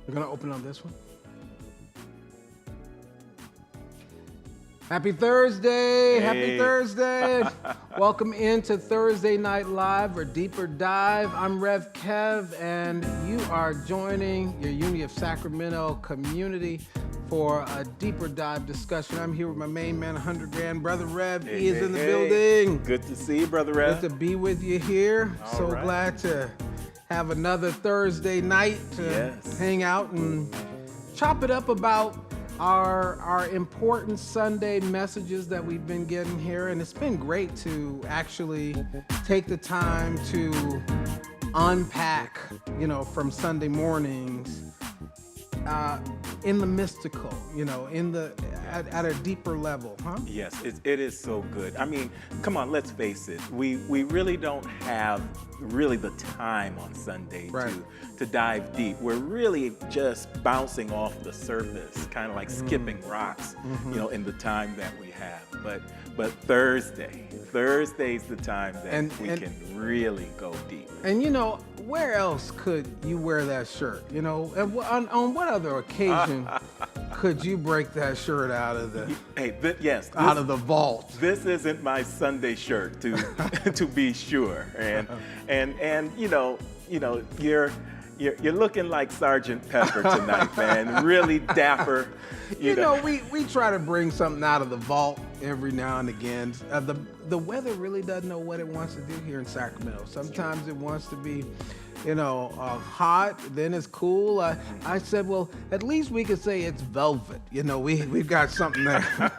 We're going to open on this one. Happy Thursday. Happy Hey. Thursday. Welcome into Thursday Night Live or Deeper Dive. I'm Rev Kev, and you are joining your Unity of Sacramento community for a deeper dive discussion. I'm here with my main man, 100 Grand, Brother Rev. Hey, he is hey, in the hey. building. Good to see you, Brother Rev. Good to be with you here. All So right. glad to have another Thursday night to Yes. hang out and chop it up about our important Sunday messages that we've been getting here. And it's been great to actually take the time to unpack, from Sunday mornings in the mystical, at a deeper level, huh? Yes, it is so good. I mean, come on, let's face it. We really don't have really the time on Sunday Right. to dive deep. We're really just bouncing off the surface, kind of like skipping rocks, in the time that we have. But Thursday's the time that we can really go deep. And where else could you wear that shirt? And on what other occasion could you break that shirt out of the out of the vault? This isn't my Sunday shirt to be sure. And you're looking like Sergeant Pepper tonight, man. Really dapper. We try to bring something out of the vault every now and again. The weather really doesn't know what it wants to do here in Sacramento. Sometimes it wants to be, hot, then it's cool. I said, well, at least we could say it's velvet. We've got something there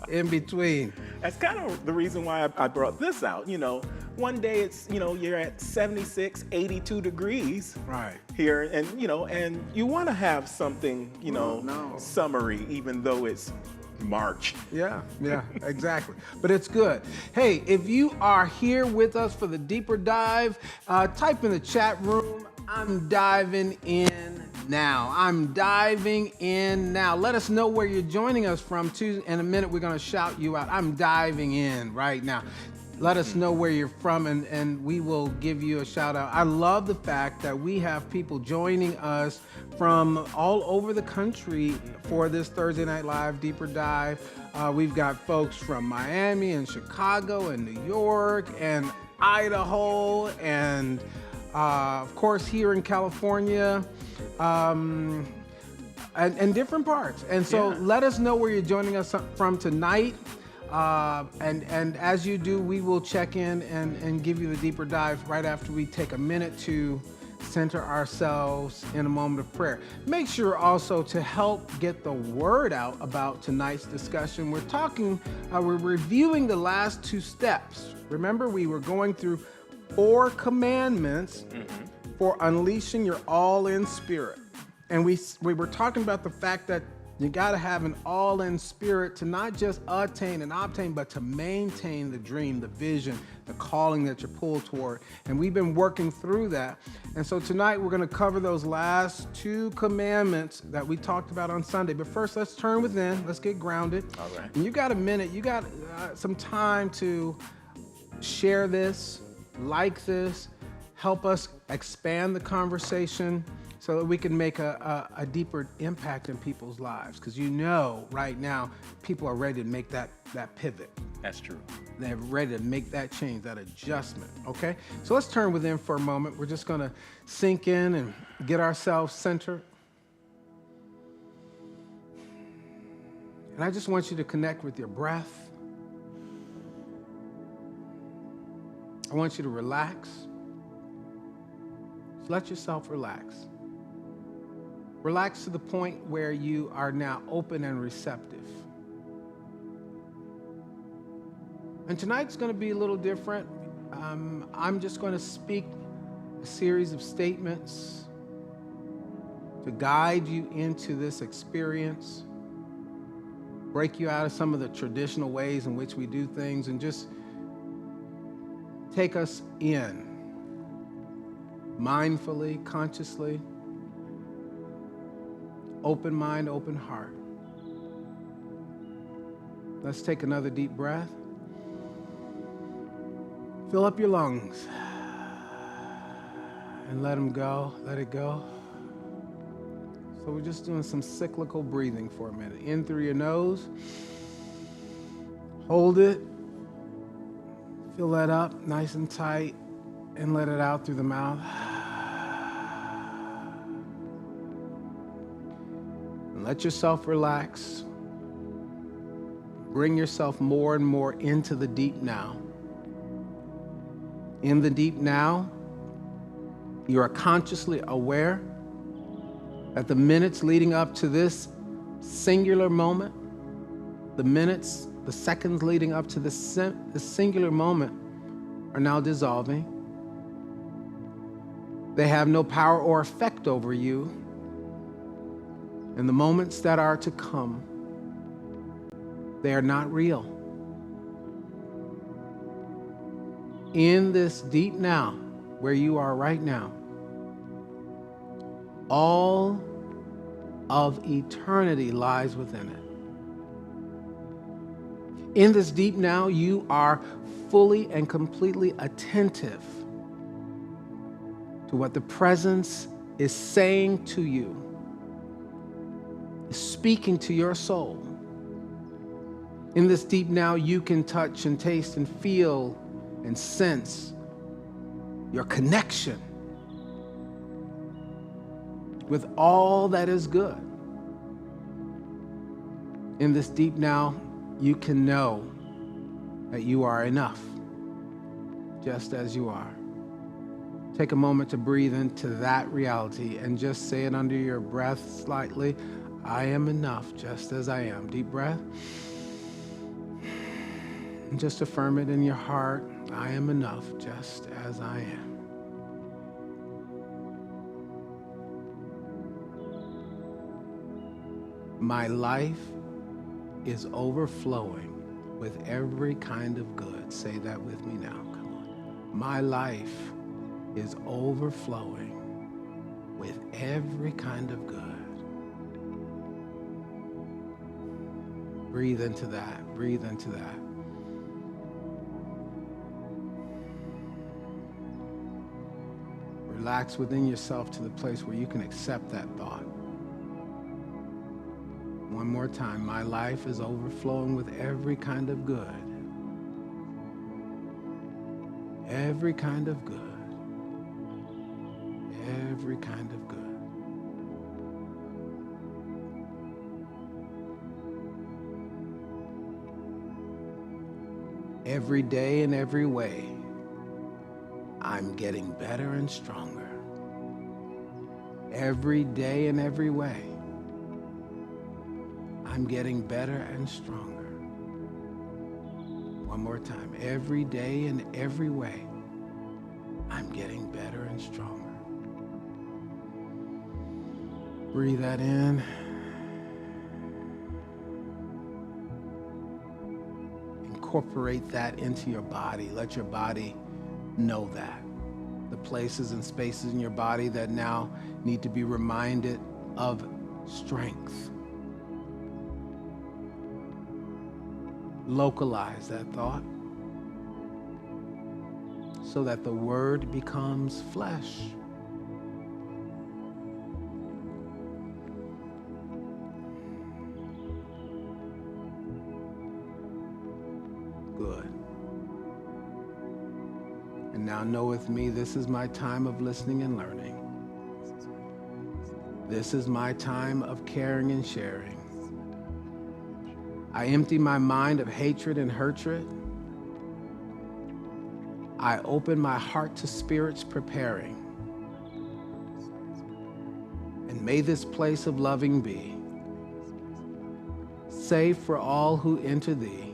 in between. That's kind of the reason why I brought this out. One day it's, you're at 76, 82 degrees Right. here, and you want to have something, No. summery, even though it's March. Yeah, exactly. But it's good. Hey, if you are here with us for the deeper dive, type in the chat room, I'm diving in now. I'm diving in now. Let us know where you're joining us from, too. In a minute, we're going to shout you out. I'm diving in right now. Let us know where you're from, and we will give you a shout out. I love the fact that we have people joining us from all over the country for this Thursday Night Live Deeper Dive. We've got folks from Miami and Chicago and New York and Idaho and, of course, here in California. And different parts. And so let us know where you're joining us from tonight. And as you do, we will check in and give you the deeper dive right after we take a minute to center ourselves in a moment of prayer. Make sure also to help get the word out about tonight's discussion. We're reviewing the last two steps. Remember, we were going through 4 commandments for unleashing your all-in spirit. And we were talking about the fact that you got to have an all-in spirit to not just attain and obtain, but to maintain the dream, the vision, the calling that you're pulled toward. And we've been working through that. And so tonight we're going to cover those last 2 commandments that we talked about on Sunday. But first, let's turn within. Let's get grounded. All right. And you got a minute. You got some time to share this, like this, help us expand the conversation, so that we can make a deeper impact in people's lives. Because right now, people are ready to make that pivot. That's true. They're ready to make that change, that adjustment, okay? So let's turn within for a moment. We're just gonna sink in and get ourselves centered. And I just want you to connect with your breath. I want you to relax. Just let yourself relax. Relax to the point where you are now open and receptive. And tonight's going to be a little different. I'm just going to speak a series of statements to guide you into this experience, break you out of some of the traditional ways in which we do things, and just take us in mindfully, consciously. Open mind, open heart. Let's take another deep breath. Fill up your lungs and let them go. Let it go. So we're just doing some cyclical breathing for a minute. In through your nose. Hold it. Fill that up nice and tight and let it out through the mouth. And let yourself relax. Bring yourself more and more into the deep now. In the deep now, you are consciously aware that the minutes leading up to this singular moment, the seconds leading up to this singular moment are now dissolving. They have no power or effect over you. And the moments that are to come, they are not real. In this deep now, where you are right now, all of eternity lies within it. In this deep now, you are fully and completely attentive to what the presence is saying to you, is speaking to your soul. In this deep now, you can touch and taste and feel and sense your connection with all that is good. In this deep now, you can know that you are enough, just as you are. Take a moment to breathe into that reality and just say it under your breath slightly. I am enough, just as I am. Deep breath. And just affirm it in your heart. I am enough, just as I am. My life is overflowing with every kind of good. Say that with me now. Come on. My life is overflowing with every kind of good. Breathe into that. Breathe into that. Relax within yourself to the place where you can accept that thought. One more time. My life is overflowing with every kind of good. Every kind of good. Every kind of good. Every day in every way, I'm getting better and stronger. Every day in every way, I'm getting better and stronger. One more time. Every day in every way, I'm getting better and stronger. Breathe that in. Incorporate that into your body. Let your body know that. The places and spaces in your body that now need to be reminded of strength. Localize that thought so that the word becomes flesh. Good. And now know with me, this is my time of listening and learning. This is my time of caring and sharing. I empty my mind of hatred and hatred. I open my heart to spirits preparing. And may this place of loving be safe for all who enter thee,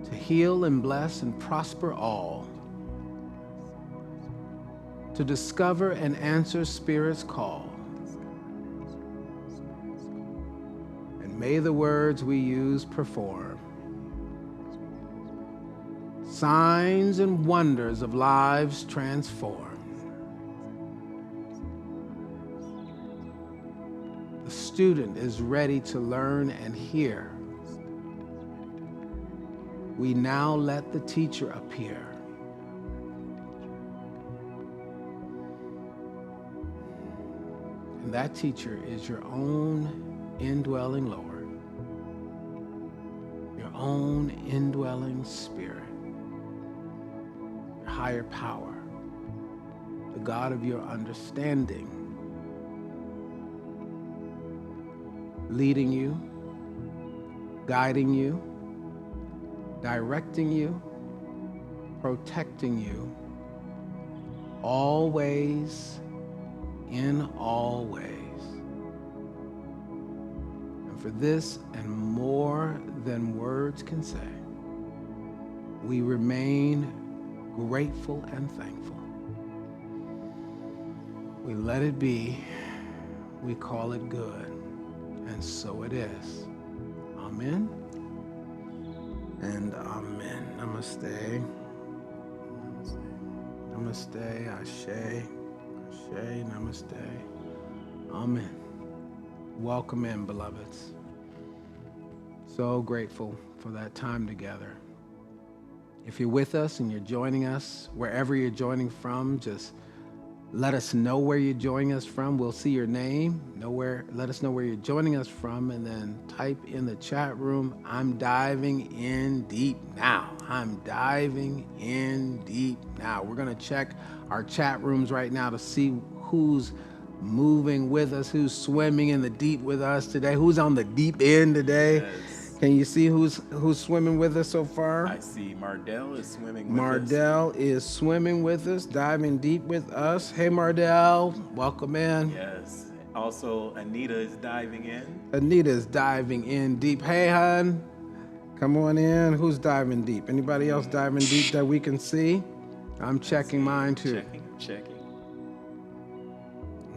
to heal and bless and prosper all, to discover and answer spirits' call. May the words we use perform signs and wonders of lives transformed. The student is ready to learn and hear. We now let the teacher appear. And that teacher is your own indwelling Lord, your own indwelling spirit, your higher power, the God of your understanding, leading you, guiding you, directing you, protecting you, always, in all ways. And for this and more than words can say, we remain grateful and thankful. We let it be, we call it good, and so it is. Amen and amen. Namaste. Namaste, Ashe, Ashe, Namaste. Amen. Welcome in, beloveds. So grateful for that time together. If you're with us and you're joining us, wherever you're joining from, just let us know where you're joining us from. We'll see your name. Let us know where you're joining us from, and then type in the chat room, I'm diving in deep now. I'm diving in deep now. We're going to check our chat rooms right now to see who's moving with us, who's swimming in the deep with us today, who's on the deep end today. Yes. Can you see who's swimming with us so far? I see Mardell is swimming with us. Mardell is swimming with us, diving deep with us. Hey, Mardell, welcome in. Yes. Also, Anita is diving in. Anita's diving in deep. Hey, hon, come on in. Who's diving deep? Anybody else diving deep that we can see? I'm checking mine too. Checking.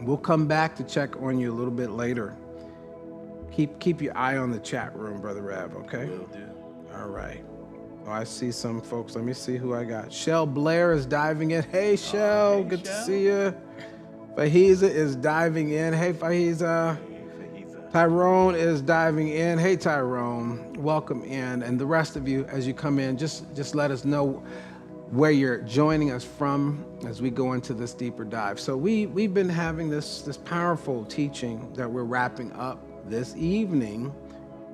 We'll come back to check on you a little bit later. Keep your eye on the chat room, Brother Rev, okay? Will do. All right. Oh, I see some folks. Let me see who I got. Shell Blair is diving in. Hey, Shell. Hey, Good Shell. to see you. Fahiza is diving in. Hey, Fahiza. Tyrone is diving in. Hey, Tyrone. Welcome in. And the rest of you, as you come in, just let us know where you're joining us from as we go into this deeper dive. So we've been having this powerful teaching that we're wrapping up this evening.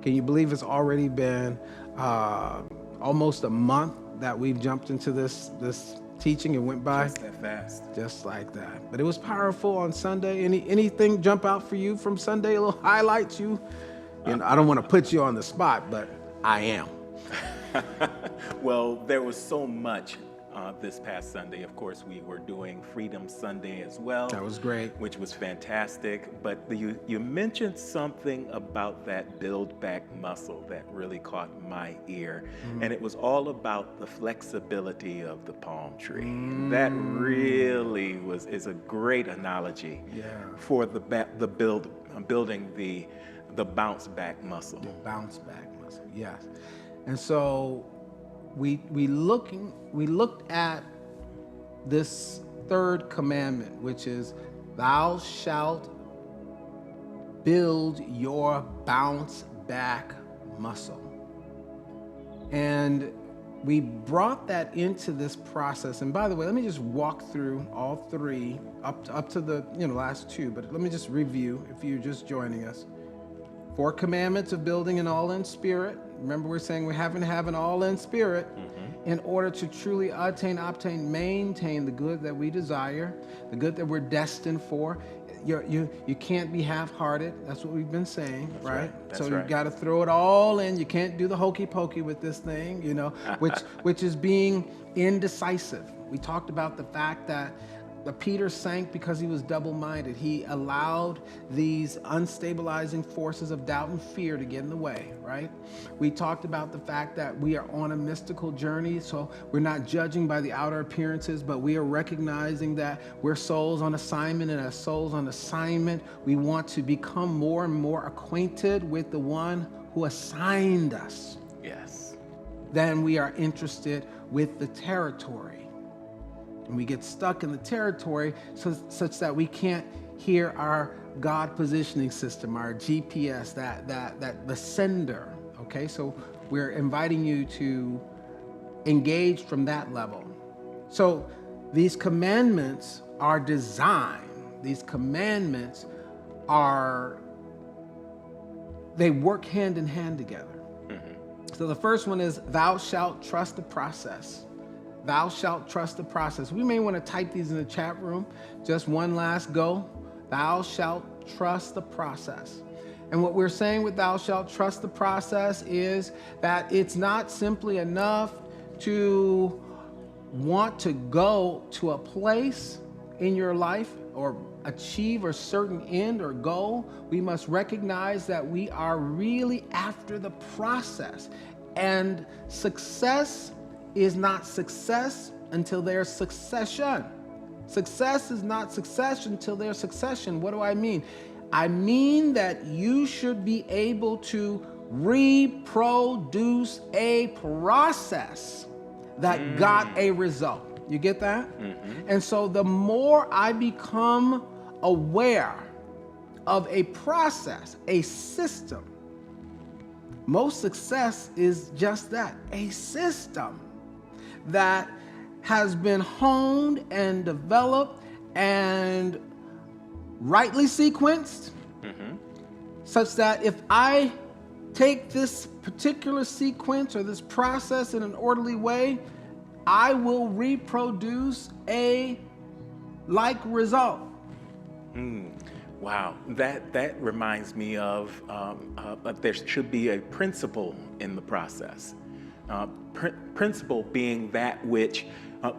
Can you believe it's already been almost a month that we've jumped into this teaching? It went by Just that fast. just like that. But it was powerful on Sunday. Anything jump out for you from Sunday? A little highlights you know, I don't want to put you on the spot, but I am. Well, there was so much this past Sunday. Of course, we were doing Freedom Sunday as well. That was great. Which was fantastic. But you mentioned something about that build back muscle that really caught my ear. And it was all about the flexibility of the palm tree. That really is a great analogy for building the bounce back muscle. The bounce back muscle, yes. And so we looked at this third commandment, which is thou shalt build your bounce back muscle. And we brought that into this process. And by the way, let me just walk through all three up to the last two, but let me just review if you're just joining us. 4 commandments of building an all-in spirit. Remember, we're saying we have to have an all-in spirit in order to truly obtain, maintain the good that we desire, the good that we're destined for. You can't be half-hearted. That's what we've been saying, right? So you've got to throw it all in. You can't do the hokey pokey with this thing, which is being indecisive. We talked about the fact that Peter sank because he was double-minded. He allowed these unstabilizing forces of doubt and fear to get in the way, right? We talked about the fact that we are on a mystical journey, so we're not judging by the outer appearances, but we are recognizing that we're souls on assignment, and as souls on assignment, we want to become more and more acquainted with the one who assigned us. Yes. Then we are interested with the territory. And we get stuck in the territory such that we can't hear our God positioning system, our GPS, that the sender. Okay, so we're inviting you to engage from that level. So these commandments are designed. These commandments they work hand in hand together. So the first one is, thou shalt trust the process. Thou shalt trust the process. We may want to type these in the chat room. Just one last go. Thou shalt trust the process. And what we're saying with thou shalt trust the process is that it's not simply enough to want to go to a place in your life or achieve a certain end or goal. We must recognize that we are really after the process. And success is not success until there's succession. Success is not success until there's succession. What do I mean? I mean that you should be able to reproduce a process that got a result. You get that? And so the more I become aware of a process, a system, most success is just that, a system that has been honed and developed and rightly sequenced, such that if I take this particular sequence or this process in an orderly way, I will reproduce a like result. Wow, that reminds me of there should be a principle in the process. Principle being that which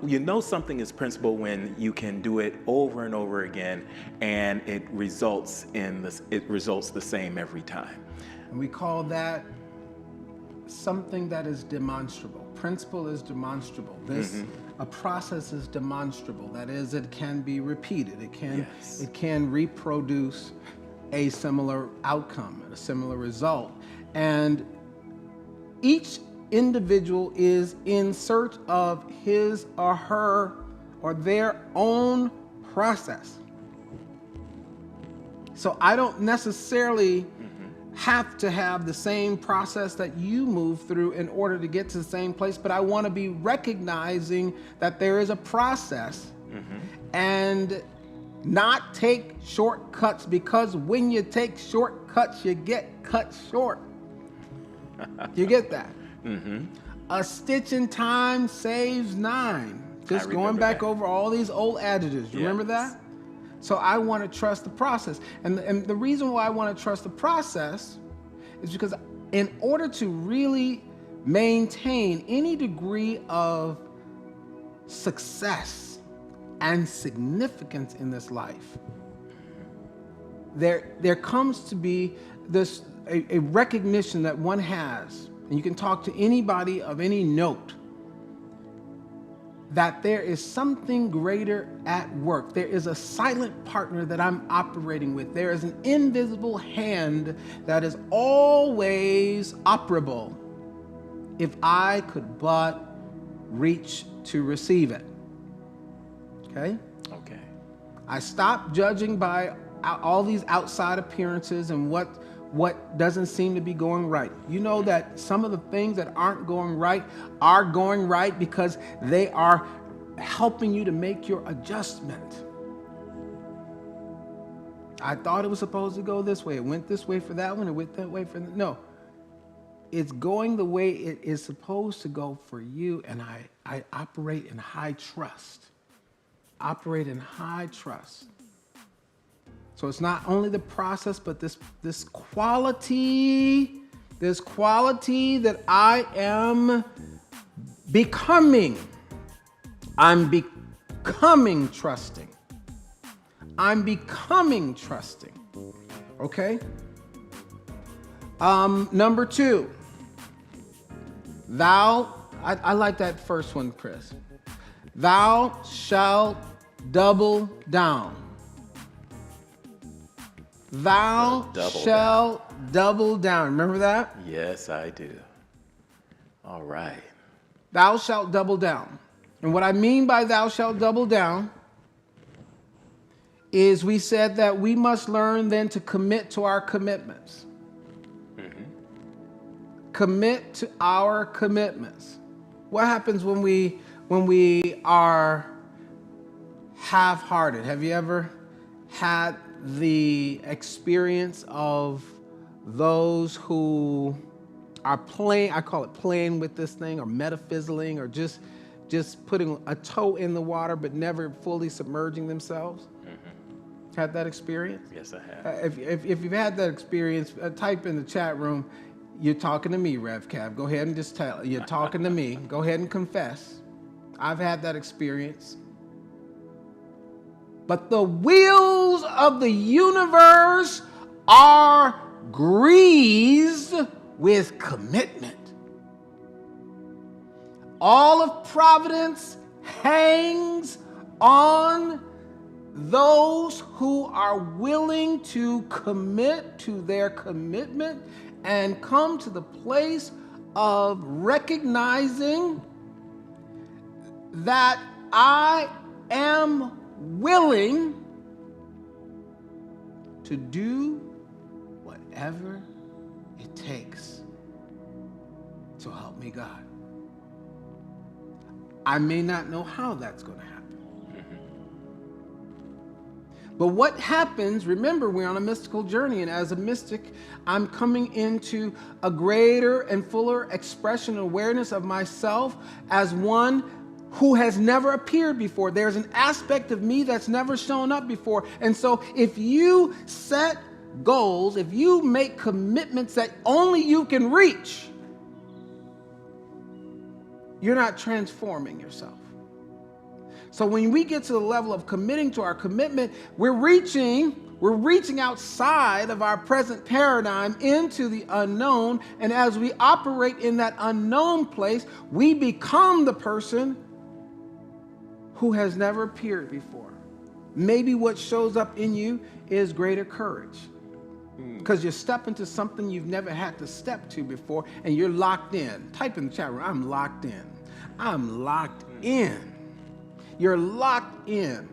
you know something is principle when you can do it over and over again, and it results the same every time. And we call that something that is demonstrable. Principle is demonstrable. A process is demonstrable. That is, it can be repeated. It can reproduce a similar outcome, a similar result. And each individual is in search of his or her or their own process. So I don't necessarily have to have the same process that you move through in order to get to the same place, but I want to be recognizing that there is a process and not take shortcuts, because when you take shortcuts, you get cut short. You get that? A stitch in time saves 9. Just going back over all these old adages. You remember that? So I want to trust the process. And the reason why I want to trust the process is because in order to really maintain any degree of success and significance in this life, there comes to be this a recognition that one has, and you can talk to anybody of any note, that there is something greater at work. There is a silent partner that I'm operating with. There is an invisible hand that is always operable if I could but reach to receive it. Okay? Okay. I stopped judging by all these outside appearances and what doesn't seem to be going right. You know that some of the things that aren't going right are going right because they are helping you to make your adjustment. I thought it was supposed to go this way. It went this way for that one. It went that way for that. No. It's going the way it is supposed to go for you, and I operate in high trust. Operate in high trust. So it's not only the process, but this quality that I am becoming. I'm becoming trusting. I'm becoming trusting. Okay? Number 2. I like that first one, Chris. Thou shalt double down. Thou shalt double down. Remember that? Yes, I do. All right. Thou shalt double down. And what I mean by thou shalt double down is we said that we must learn then to commit to our commitments. Commit to our commitments. What happens when we are half-hearted? Have you ever had the experience of those who are playing, I call it playing with this thing, or metaphysically, or just putting a toe in the water but never fully submerging themselves? Had that experience? Yes, I have. If you've had that experience, type in the chat room, you're talking to me, Rev Cav. Go ahead and just tell, you're talking to me. Go ahead and confess. I've had that experience. But the wheels of the universe are greased with commitment. All of providence hangs on those who are willing to commit to their commitment and come to the place of recognizing that I am willing to do whatever it takes. So help me God. I may not know how that's going to happen. But what happens, remember, we're on a mystical journey, and as a mystic, I'm coming into a greater and fuller expression and awareness of myself as one who has never appeared before. There's an aspect of me that's never shown up before. And so if you set goals, if you make commitments that only you can reach, you're not transforming yourself. So when we get to the level of committing to our commitment, we're reaching outside of our present paradigm into the unknown. And as we operate in that unknown place, we become the person who has never appeared before. Maybe what shows up in you is greater courage, because you step into something you've never had to step to before, and you're locked in. Type in the chat room, I'm locked in. I'm locked in. You're locked in.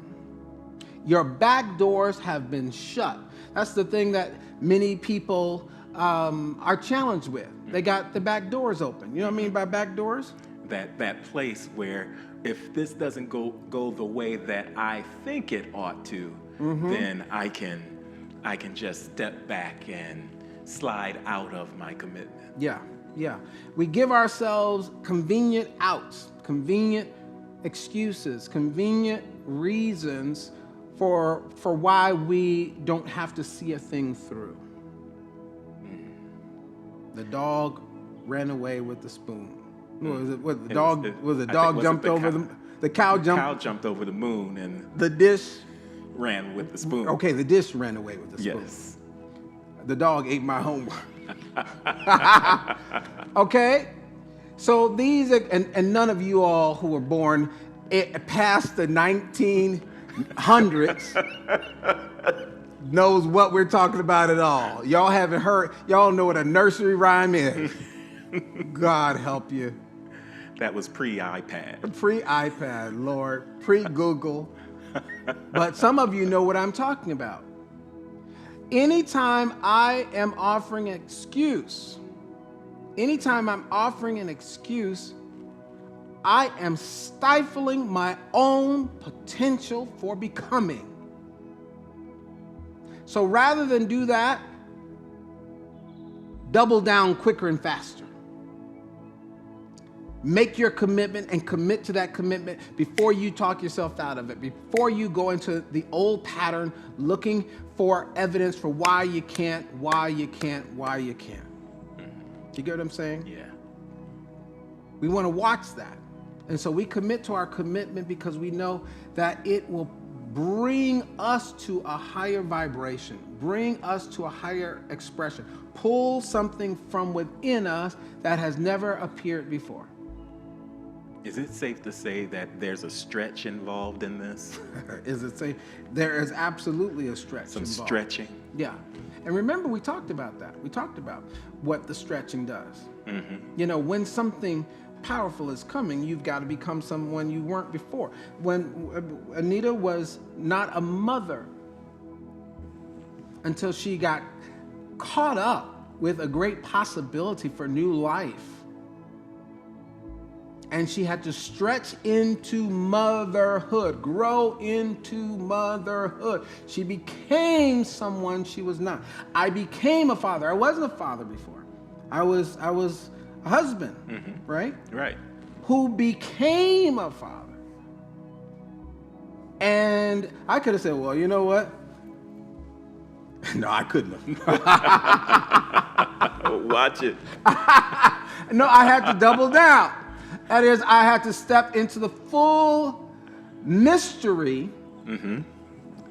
Your back doors have been shut. That's the thing that many people are challenged with. They got the back doors open. You know what I mean by back doors? That place where if this doesn't go the way that I think it ought to, then I can just step back and slide out of my commitment. Yeah. We give ourselves convenient outs, convenient excuses, convenient reasons for why we don't have to see a thing through. The dog ran away with the spoon. The cow jumped over the moon, and the dish ran with the spoon. Okay, the dish ran away with the spoon. Yes. The dog ate my homework. Okay? So these are, and none of you all who were born past the 1900s knows what we're talking about at all. Y'all haven't heard, y'all know what a nursery rhyme is. God help you. That was pre-iPad. Pre-iPad, Lord. Pre-Google. But some of you know what I'm talking about. Anytime I am offering an excuse, I am stifling my own potential for becoming. So rather than do that, double down quicker and faster. Make your commitment and commit to that commitment before you talk yourself out of it, before you go into the old pattern looking for evidence for why you can't. You get what I'm saying? Yeah. We want to watch that. And so we commit to our commitment because we know that it will bring us to a higher vibration, bring us to a higher expression, pull something from within us that has never appeared before. Is it safe to say that there's a stretch involved in this? Is it safe? There is absolutely a stretch Some involved. stretching? Yeah. And remember, we talked about that. We talked about what the stretching does. You know, when something powerful is coming, you've got to become someone you weren't before. When Anita was not a mother until she got caught up with a great possibility for new life. and she had to stretch into motherhood, grow into motherhood. She became someone she was not. I became a father. I wasn't a father before. I was a husband, right? Right. Who became a father. And I could have said, well, you know what? No, I couldn't have. Watch it. No, I had to double down. That is, I had to step into the full mystery,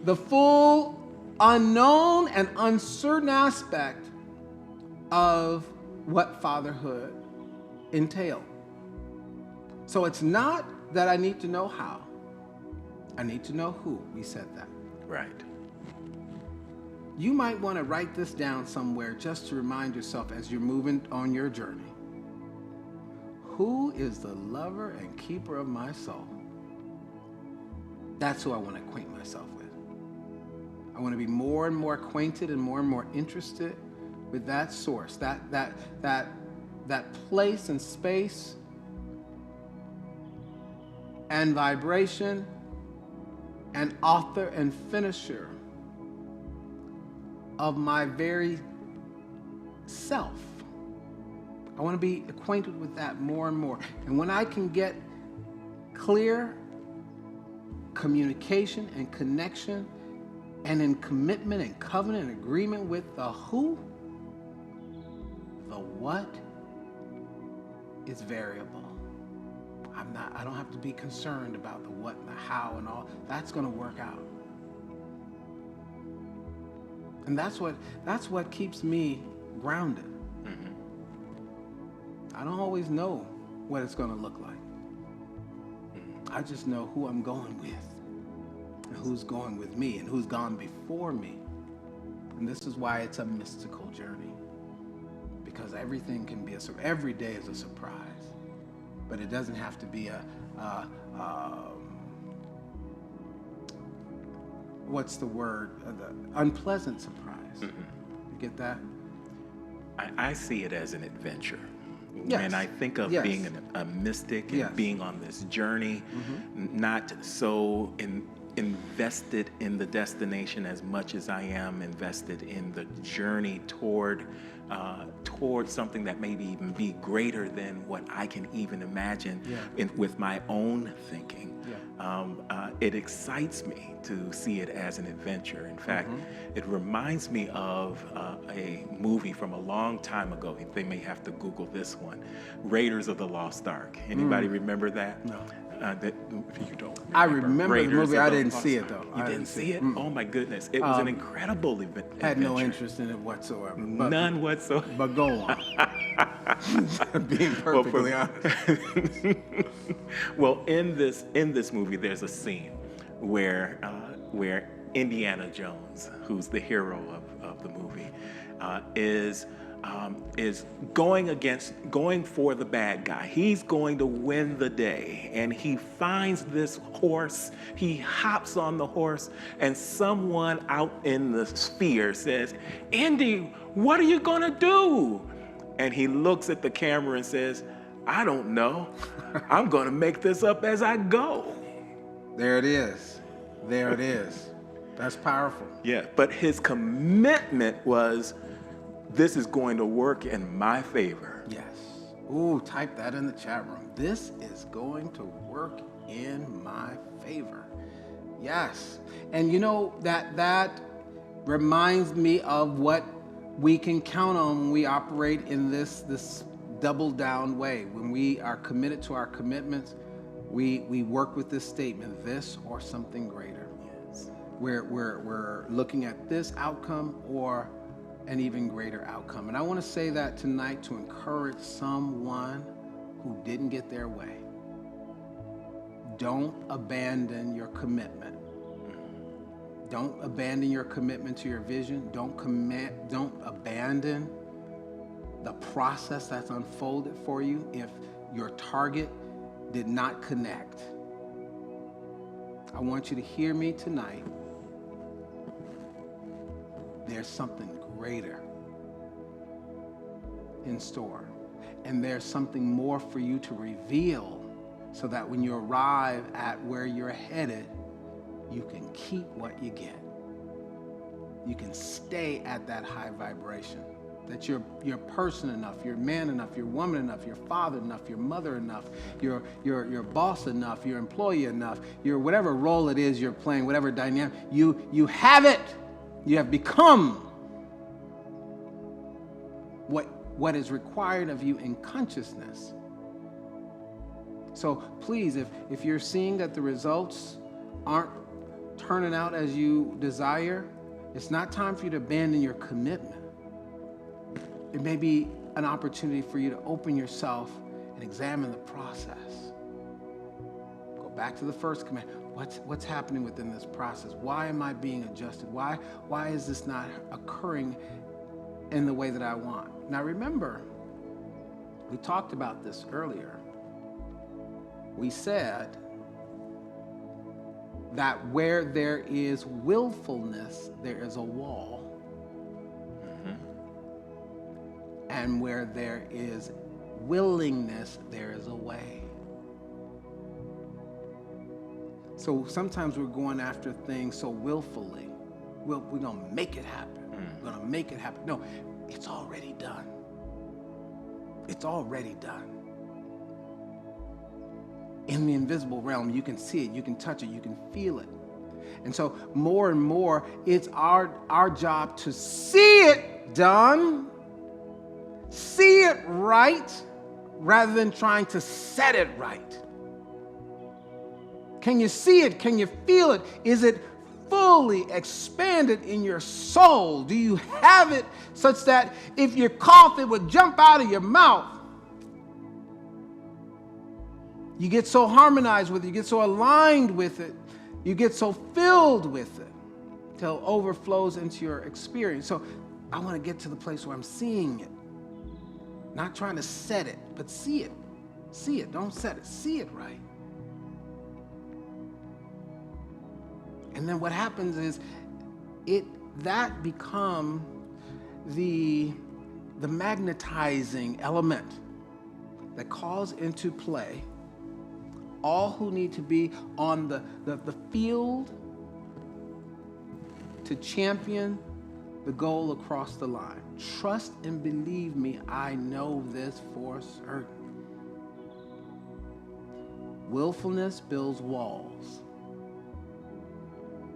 the full unknown and uncertain aspect of what fatherhood entailed. So it's not that I need to know how. I need to know who. We said that. Right. You might want to write this down somewhere just to remind yourself as you're moving on your journey. Who is the lover and keeper of my soul? That's who I want to acquaint myself with. I want to be more and more acquainted and more interested with that source, that place and space and vibration and author and finisher of my very self. I want to be acquainted with that more and more. And when I can get clear communication and connection and in commitment and covenant and agreement with the who, the what is variable. I don't have to be concerned about the what and the how and all. That's going to work out. And that's what keeps me grounded. I don't always know what it's going to look like. I just know who I'm going with, and who's going with me, and who's gone before me. And this is why it's a mystical journey, because everything can be every day is a surprise, but it doesn't have to be what's the word? The unpleasant surprise. You get that? I see it as an adventure. Yes. And I think of being a mystic and being on this journey, not so invested in the destination as much as I am invested in the journey toward something that maybe even be greater than what I can even imagine with my own thinking. It excites me to see it as an adventure. In fact, it reminds me of a movie from a long time ago. They may have to Google this one, Raiders of the Lost Ark. Anybody remember that? No. You don't. I remember Raiders the movie. of I the didn't Lost see it Ark. though. You didn't see it? Oh my goodness! It was an incredible event. Had no interest in it whatsoever. But, None whatsoever. But go on. Being perfectly honest. Well, in this movie, there's a scene where Indiana Jones, who's the hero of the movie, is going for the bad guy. He's going to win the day, and he finds this horse. He hops on the horse, and someone out in the sphere says, "Indy, what are you gonna do?" And he looks at the camera and says, "I don't know. I'm gonna make this up as I go." There it is. There it is. That's powerful. Yeah, but his commitment was, this is going to work in my favor. Yes. Ooh, type that in the chat room. This is going to work in my favor. Yes. And you know, that reminds me of what we can count on when we operate in this double down way. When we are committed to our commitments, we work with this statement, this or something greater. Yes. We're looking at this outcome or an even greater outcome. And I want to say that tonight to encourage someone who didn't get their way. Don't abandon your commitment. Don't abandon your commitment to your vision. Don't abandon the process that's unfolded for you if your target did not connect. I want you to hear me tonight. There's something greater in store. And there's something more for you to reveal so that when you arrive at where you're headed, you can keep what you get. You can stay at that high vibration. That you're person enough, you're man enough, you're woman enough, you're father enough, you're mother enough, you're boss enough, you're employee enough, you're whatever role it is you're playing, whatever dynamic, you have it. You have become what is required of you in consciousness. So please, if you're seeing that the results aren't turning out as you desire, it's not time for you to abandon your commitment. It may be an opportunity for you to open yourself and examine the process. Go back to the first command. What's happening within this process? Why am I being adjusted? Why is this not occurring in the way that I want? Now remember, we talked about this earlier. We said that where there is willfulness, there is a wall. And where there is willingness, there is a way. So sometimes we're going after things so willfully. We're going to make it happen. We're going to make it happen. No, it's already done. It's already done. In the invisible realm, you can see it, you can touch it, you can feel it. And so more and more, it's our job to see it done, see it right, rather than trying to set it right. Can you see it? Can you feel it? Is it fully expanded in your soul? Do you have it such that if you cough, it would jump out of your mouth? You get so harmonized with it, you get so aligned with it, you get so filled with it till it overflows into your experience. So I want to get to the place where I'm seeing it. Not trying to set it, but see it. See it, don't set it. See it right. And then what happens is that become the magnetizing element that calls into play all who need to be on the field to champion the goal across the line. Trust and believe me, I know this for certain. Willfulness builds walls.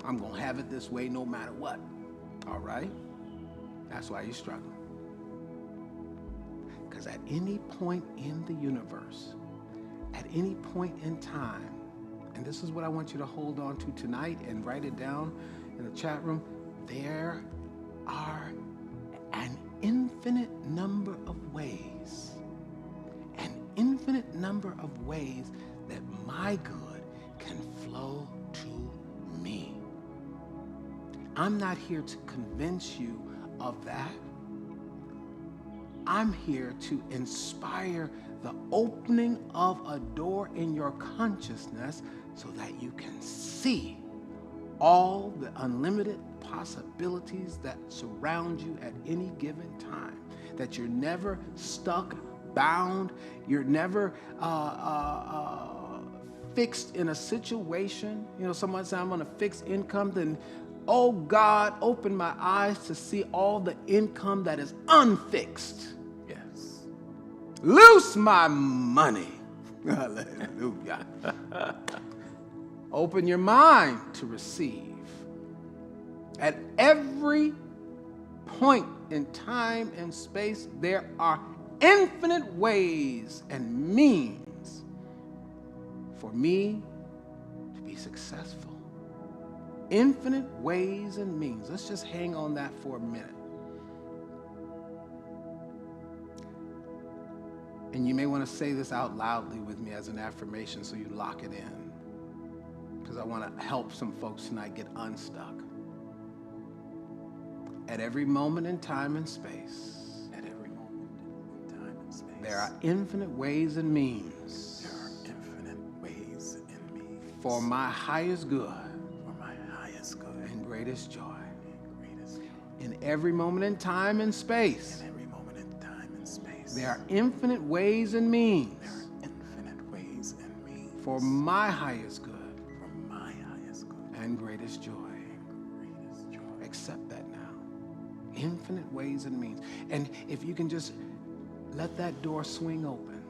I'm going to have it this way no matter what. All right? That's why you're struggling. Because at any point in the universe, at any point in time, and this is what I want you to hold on to tonight and write it down in the chat room, there are an infinite number of ways, that my good can flow to me. I'm not here to convince you of that. I'm here to inspire the opening of a door in your consciousness so that you can see all the unlimited possibilities that surround you at any given time, that you're never stuck, bound, you're never fixed in a situation. You know, someone said, I'm on a fixed income, then, oh God, open my eyes to see all the income that is unfixed. Yes. Loose my money. Hallelujah. Open your mind to receive. At every point in time and space, there are infinite ways and means for me to be successful. Infinite ways and means. Let's just hang on that for a minute. And you may want to say this out loudly with me as an affirmation so you lock it in. Because I want to help some folks tonight get unstuck. At every moment in time and space, there are infinite ways and means. There are infinite ways and means. For my highest good. For my highest good. And greatest joy. In every moment in time and space. In every moment in time and space. There are infinite ways and means. There are infinite ways and means. for my highest good for my highest good and greatest joy. and greatest joy. Accept that now. Infinite ways and means. And if you can just let that door swing open,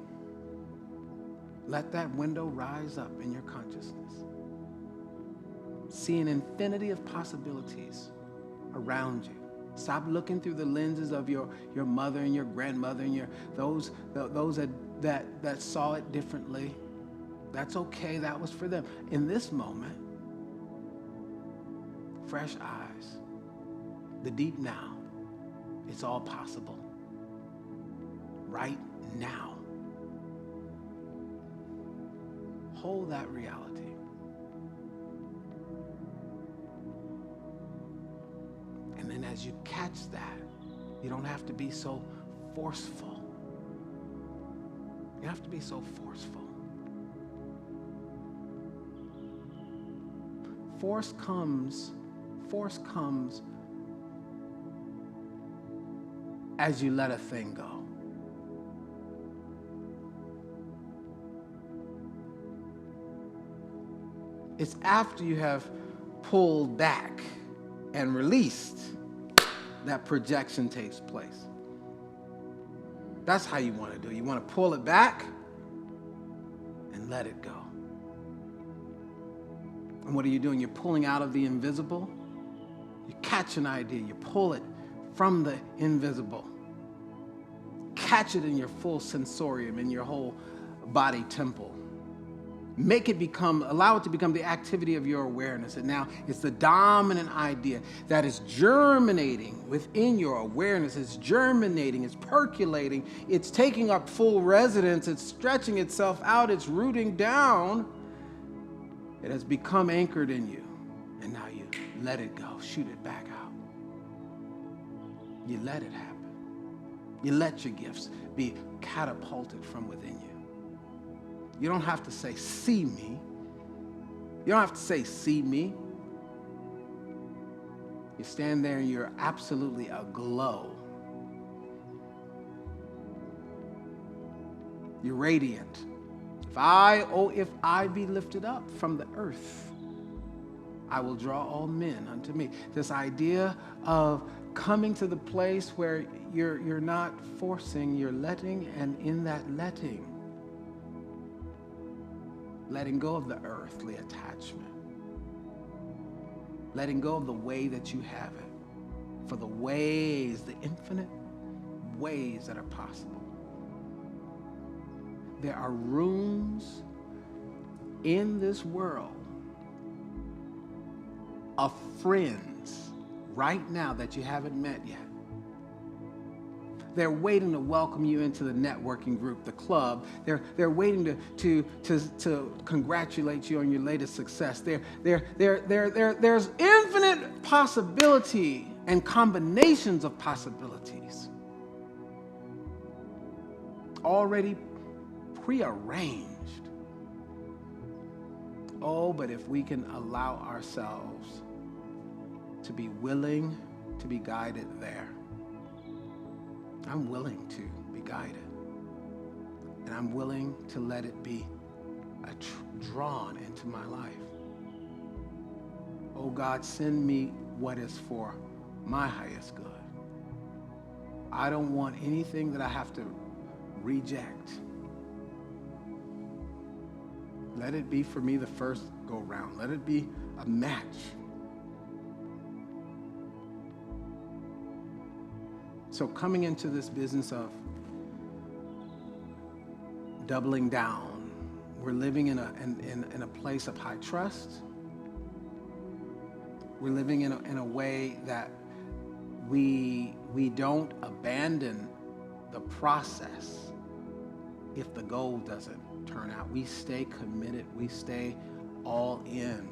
let that window rise up in your consciousness. See an infinity of possibilities around you. Stop looking through the lenses of your mother and your grandmother and those that saw it differently. That's okay. That was for them. In this moment, fresh eyes, the deep now. It's all possible. Right now. Hold that reality. And then as you catch that, you don't have to be so forceful. You have to be so forceful. Force comes as you let a thing go. It's after you have pulled back and released that projection takes place. That's how you want to do it. You want to pull it back and let it go. And what are you doing? You're pulling out of the invisible. You catch an idea. You pull it from the invisible. Catch it in your full sensorium, in your whole body temple. Allow it to become the activity of your awareness. And now it's the dominant idea that is germinating within your awareness. It's germinating, it's percolating, it's taking up full residence, it's stretching itself out, it's rooting down. It has become anchored in you. And now you let it go, shoot it back out. You let it happen. You let your gifts be catapulted from within you. You don't have to say, see me. You don't have to say, see me. You stand there and you're absolutely aglow. You're radiant. If I be lifted up from the earth, I will draw all men unto me. This idea of coming to the place where you're not forcing, you're letting, and in that letting go of the earthly attachment. Letting go of the way that you have it. For the ways, the infinite ways that are possible. There are rooms in this world of friends right now that you haven't met yet. They're waiting to welcome you into the networking group, the club. They're waiting to congratulate you on your latest success. There's infinite possibility and combinations of possibilities already prearranged. Oh, but if we can allow ourselves to be willing to be guided there. I'm willing to be guided. And I'm willing to let it be drawn into my life. Oh God, send me what is for my highest good. I don't want anything that I have to reject. Let it be for me the first go round. Let it be a match. So coming into this business of doubling down, we're living in a place of high trust. We're living in a way that we don't abandon the process if the goal doesn't turn out. We stay committed. We stay all in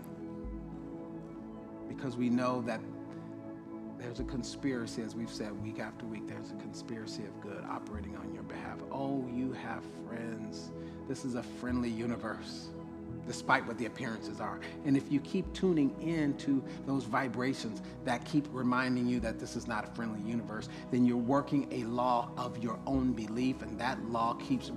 because we know that there's a conspiracy, as we've said week after week, there's a conspiracy of good operating on your behalf. Oh, you have friends. This is a friendly universe, despite what the appearances are. And if you keep tuning in to those vibrations that keep reminding you that this is not a friendly universe, then you're working a law of your own belief, and that law keeps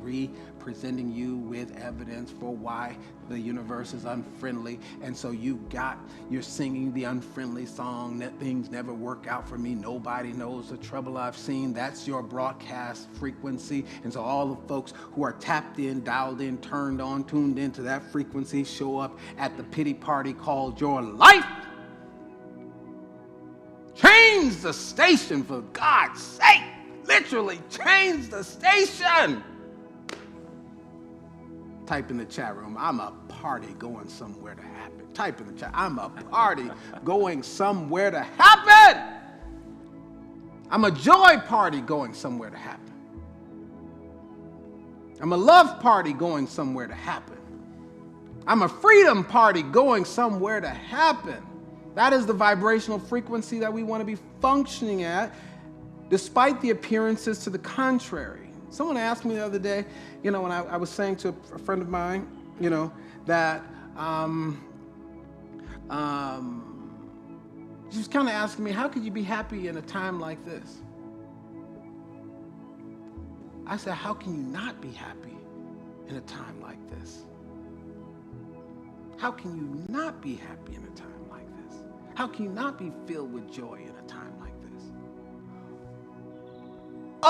presenting you with evidence for why the universe is unfriendly, and so you're singing the unfriendly song that things never work out for me, nobody knows the trouble I've seen. That's your broadcast frequency. And so all the folks who are tapped in, dialed in, turned on, tuned into that frequency show up at the pity party called your life. Change the station, for God's sake. Literally change the station. Type in the chat room, I'm a party going somewhere to happen. Type in the chat, I'm a party going somewhere to happen. I'm a joy party going somewhere to happen. I'm a love party going somewhere to happen. I'm a freedom party going somewhere to happen. That is the vibrational frequency that we want to be functioning at, despite the appearances to the contrary. Someone asked me the other day, when I was saying to a friend of mine, that she was kind of asking me, how could you be happy in a time like this? I said, how can you not be happy in a time like this? How can you not be happy in a time like this? How can you not be filled with joy in a time like this?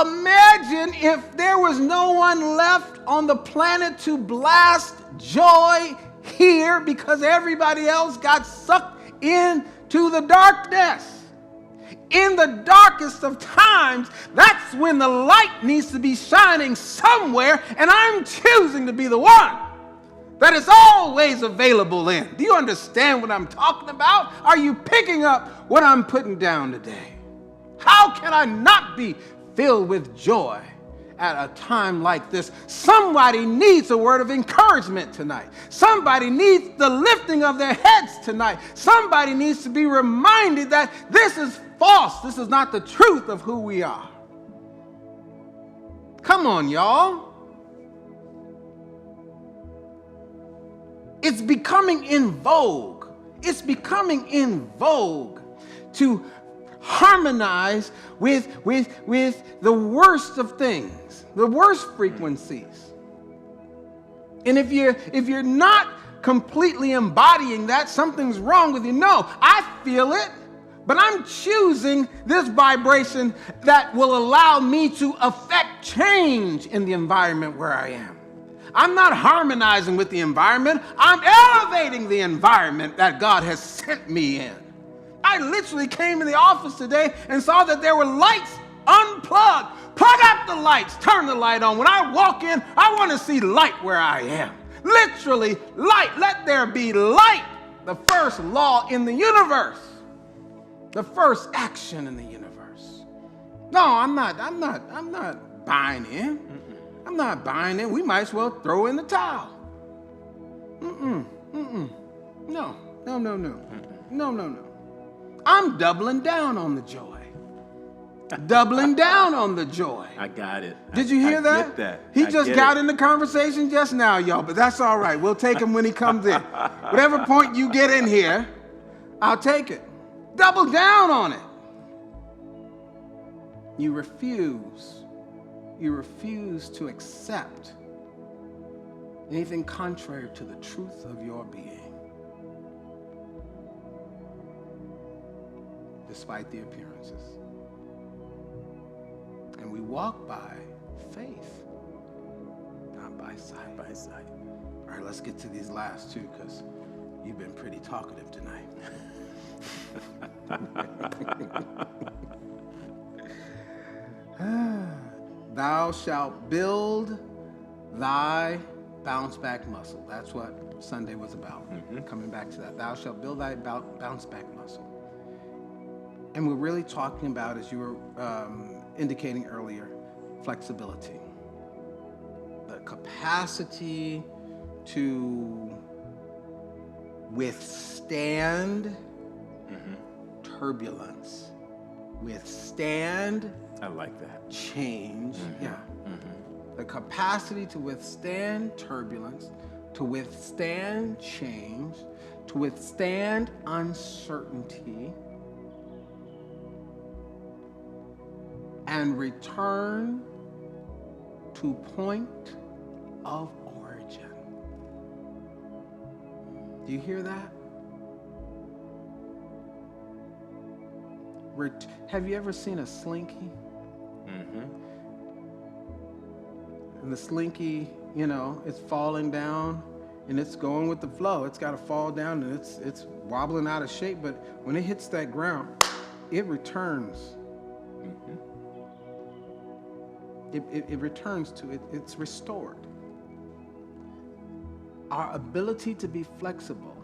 Imagine if there was no one left on the planet to blast joy here because everybody else got sucked into the darkness. In the darkest of times, that's when the light needs to be shining somewhere, and I'm choosing to be the one that is always available in. Do you understand what I'm talking about? Are you picking up what I'm putting down today? How can I not be filled with joy at a time like this? Somebody needs a word of encouragement tonight. Somebody needs the lifting of their heads tonight. Somebody needs to be reminded that this is false. This is not the truth of who we are. Come on, y'all. It's becoming in vogue. It's becoming in vogue to harmonize with the worst of things, the worst frequencies. And if you're not completely embodying that, something's wrong with you. No, I feel it, but I'm choosing this vibration that will allow me to affect change in the environment where I am. I'm not harmonizing with the environment. I'm elevating the environment that God has sent me in. I literally came in the office today and saw that there were lights unplugged. Plug up the lights, turn the light on. When I walk in, I want to see light where I am. Literally light. Let there be light. The first law in the universe. The first action in the universe. No, I'm not buying in. I'm not buying in. We might as well throw in the towel. No. I'm doubling down on the joy. Doubling down on the joy. I got it. Did you hear that? Get that. He just got in the conversation just now, y'all, but that's all right. We'll take him when he comes in. Whatever point you get in here, I'll take it. Double down on it. You refuse to accept anything contrary to the truth of your being, despite the appearances. And we walk by faith, not by sight. By sight. All right, let's get to these last two because you've been pretty talkative tonight. Thou shalt build thy bounce back muscle. That's what Sunday was about. Coming back to that. Thou shalt build thy bounce back muscle. And we're really talking about, as you were indicating earlier, flexibility. The capacity to withstand turbulence. Withstand I like that. change. The capacity to withstand turbulence, to withstand change, to withstand uncertainty, and return to point of origin. Do you hear that? Have you ever seen a slinky? Mm-hmm. And the slinky, it's falling down and it's going with the flow. It's got to fall down and it's wobbling out of shape. But when it hits that ground, it returns. Mm-hmm. It returns to it. It's restored. Our ability to be flexible,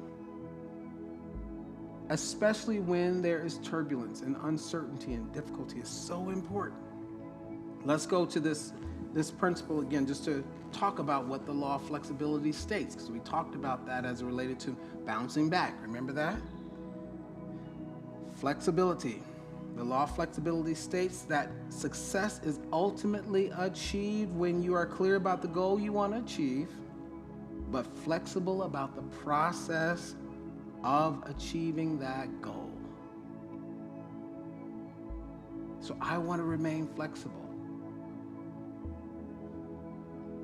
especially when there is turbulence and uncertainty and difficulty, is so important. Let's go to this principle again, just to talk about what the law of flexibility states, because we talked about that as related to bouncing back. Remember that? Flexibility. The law of flexibility states that success is ultimately achieved when you are clear about the goal you want to achieve, but flexible about the process of achieving that goal. So I want to remain flexible.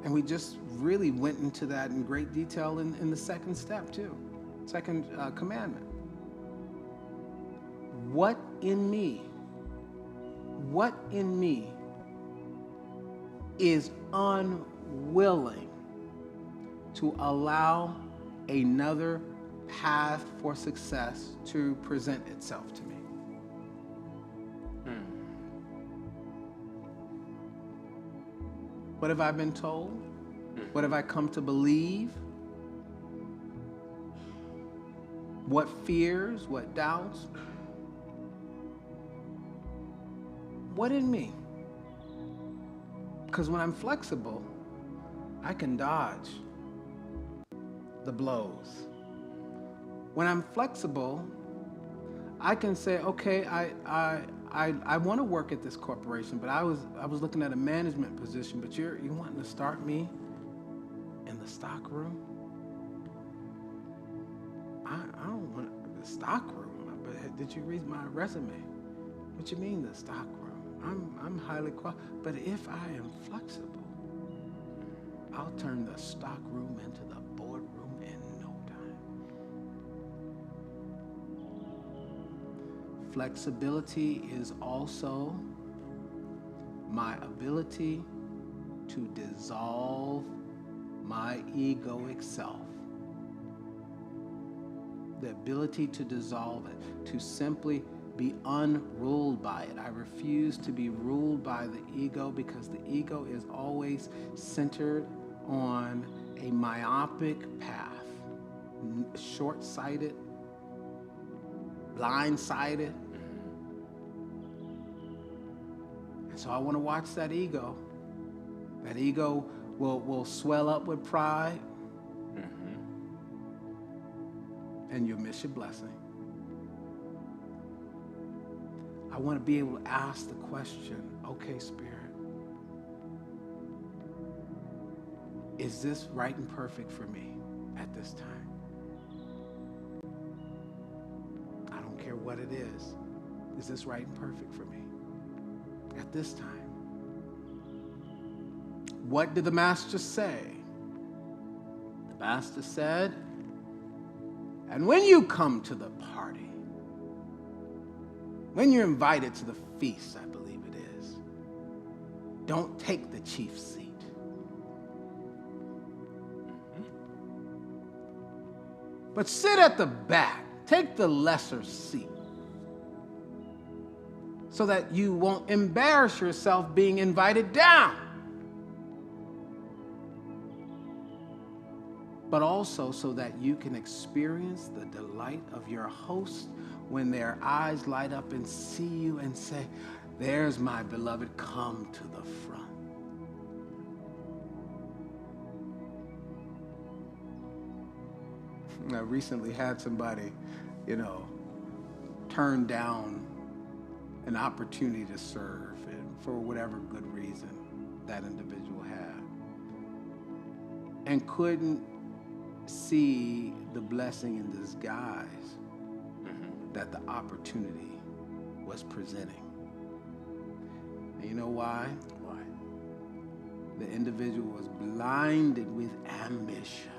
And we just really went into that in great detail in the second step too, second commandment. What in me is unwilling to allow another path for success to present itself to me? What have I been told? What have I come to believe? What fears, what doubts? What in me? Because when I'm flexible, I can dodge the blows. When I'm flexible, I can say, okay, I want to work at this corporation, but I was looking at a management position, but you're wanting to start me in the stock room? I don't want the stock room, but did you read my resume? What you mean the stock room? I'm highly qualified, but if I am flexible, I'll turn the stock room into the boardroom in no time. Flexibility is also my ability to dissolve my egoic self. The ability to dissolve it, to simply be unruled by it. I refuse to be ruled by the ego, because the ego is always centered on a myopic path, short-sighted, blind-sighted. And so I want to watch that ego. That ego will swell up with pride, and you'll miss your blessing. I want to be able to ask the question, okay, Spirit, is this right and perfect for me at this time? I don't care what it is. Is this right and perfect for me at this time? What did the master say? The master said, and when you come to the party, when you're invited to the feast, I believe it is, don't take the chief seat. But sit at the back. Take the lesser seat, so that you won't embarrass yourself being invited down. But also so that you can experience the delight of your host when their eyes light up and see you and say, there's my beloved, come to the front. I recently had somebody, turn down an opportunity to serve, and for whatever good reason that individual had, and couldn't see the blessing in disguise that the opportunity was presenting. And you know why? Why? The individual was blinded with ambition.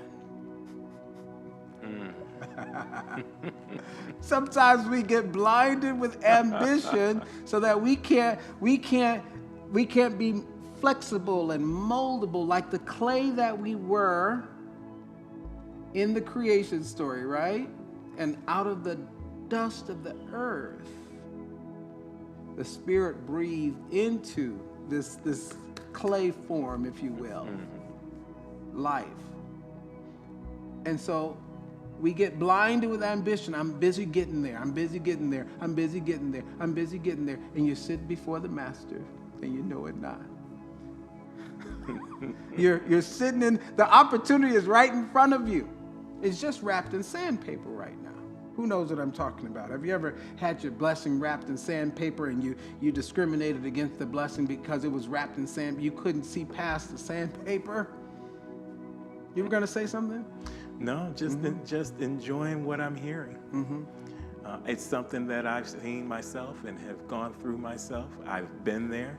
Sometimes we get blinded with ambition so that we can't be flexible and moldable like the clay that we were in the creation story, right? And out of the dust of the earth, the Spirit breathed into this clay form, if you will, life. And so we get blinded with ambition. I'm busy getting there. I'm busy getting there. I'm busy getting there. I'm busy getting there. And you sit before the Master, and you know it not. You're sitting in, the opportunity is right in front of you. It's just wrapped in sandpaper right now. Who knows what I'm talking about? Have you ever had your blessing wrapped in sandpaper and you discriminated against the blessing because it was wrapped in sand? You couldn't see past the sandpaper? You were going to say something? No, just enjoying what I'm hearing. It's something that I've seen myself and have gone through myself. I've been there.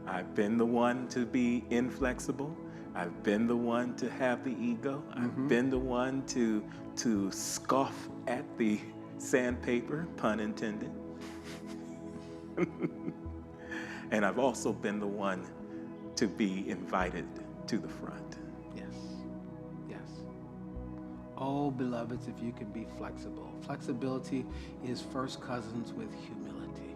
I've been the one to be inflexible. I've been the one to have the ego. I've been the one to scoff at the sandpaper, pun intended. And I've also been the one to be invited to the front. Yes. Yes. Oh, beloveds, if you can be flexible. Flexibility is first cousins with humility.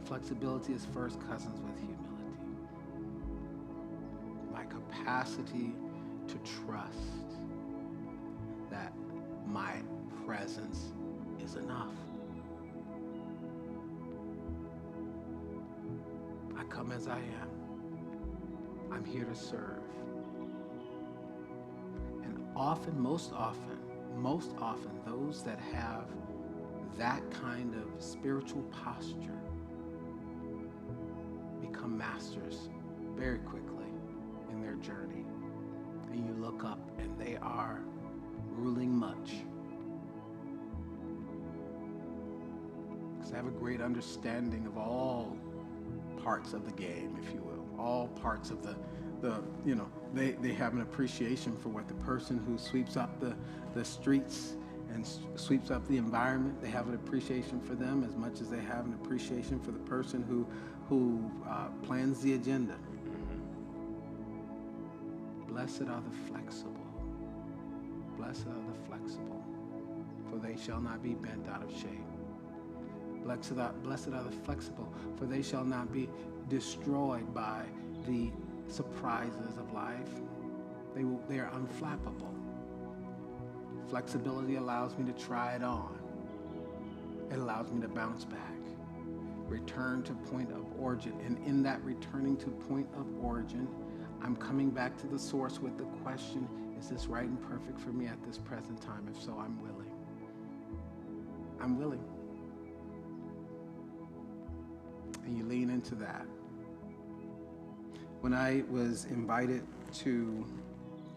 Flexibility is first cousins with humility. My capacity to trust that my presence is enough. I come as I am. I'm here to serve. And often, most often, those that have that kind of spiritual posture become masters very quickly in their journey. And you look up and they are ruling much. Because they have a great understanding of all parts of the game, if you will. All parts of they have an appreciation for what the person who sweeps up the streets and sweeps up the environment, they have an appreciation for them as much as they have an appreciation for the person who plans the agenda. Blessed are the flexible. Blessed are the flexible, for they shall not be bent out of shape. Blessed are the flexible, for they shall not be destroyed by the surprises of life. They are unflappable. Flexibility allows me to try it on. It allows me to bounce back, return to point of origin. And in that returning to point of origin, I'm coming back to the source with the question, is this right and perfect for me at this present time? If so, I'm willing. I'm willing. And you lean into that. When I was invited to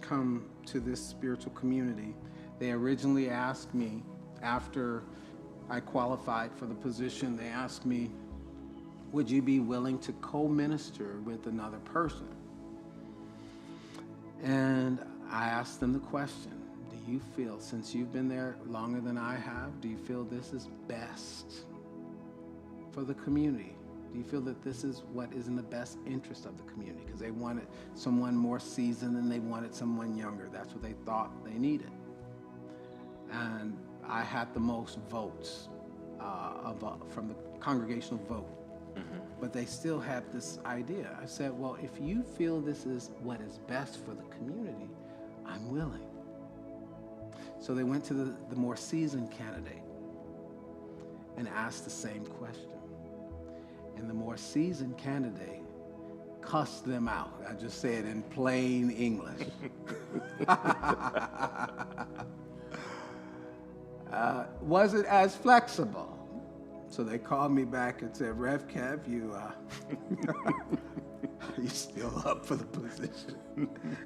come to this spiritual community, they originally asked me, after I qualified for the position, they asked me, would you be willing to co-minister with another person? And I asked them the question, do you feel, since you've been there longer than I have, do you feel this is best for the community? Do you feel that this is what is in the best interest of the community? Because they wanted someone more seasoned and they wanted someone younger. That's what they thought they needed. And I had the most votes from the congregational vote. But they still had this idea. I said, well, if you feel this is what is best for the community, I'm willing. So they went to the more seasoned candidate and asked the same question. And the more seasoned candidate cussed them out. I just say it in plain English. Wasn't as flexible. So they called me back and said, Rev Kev, you still up for the position?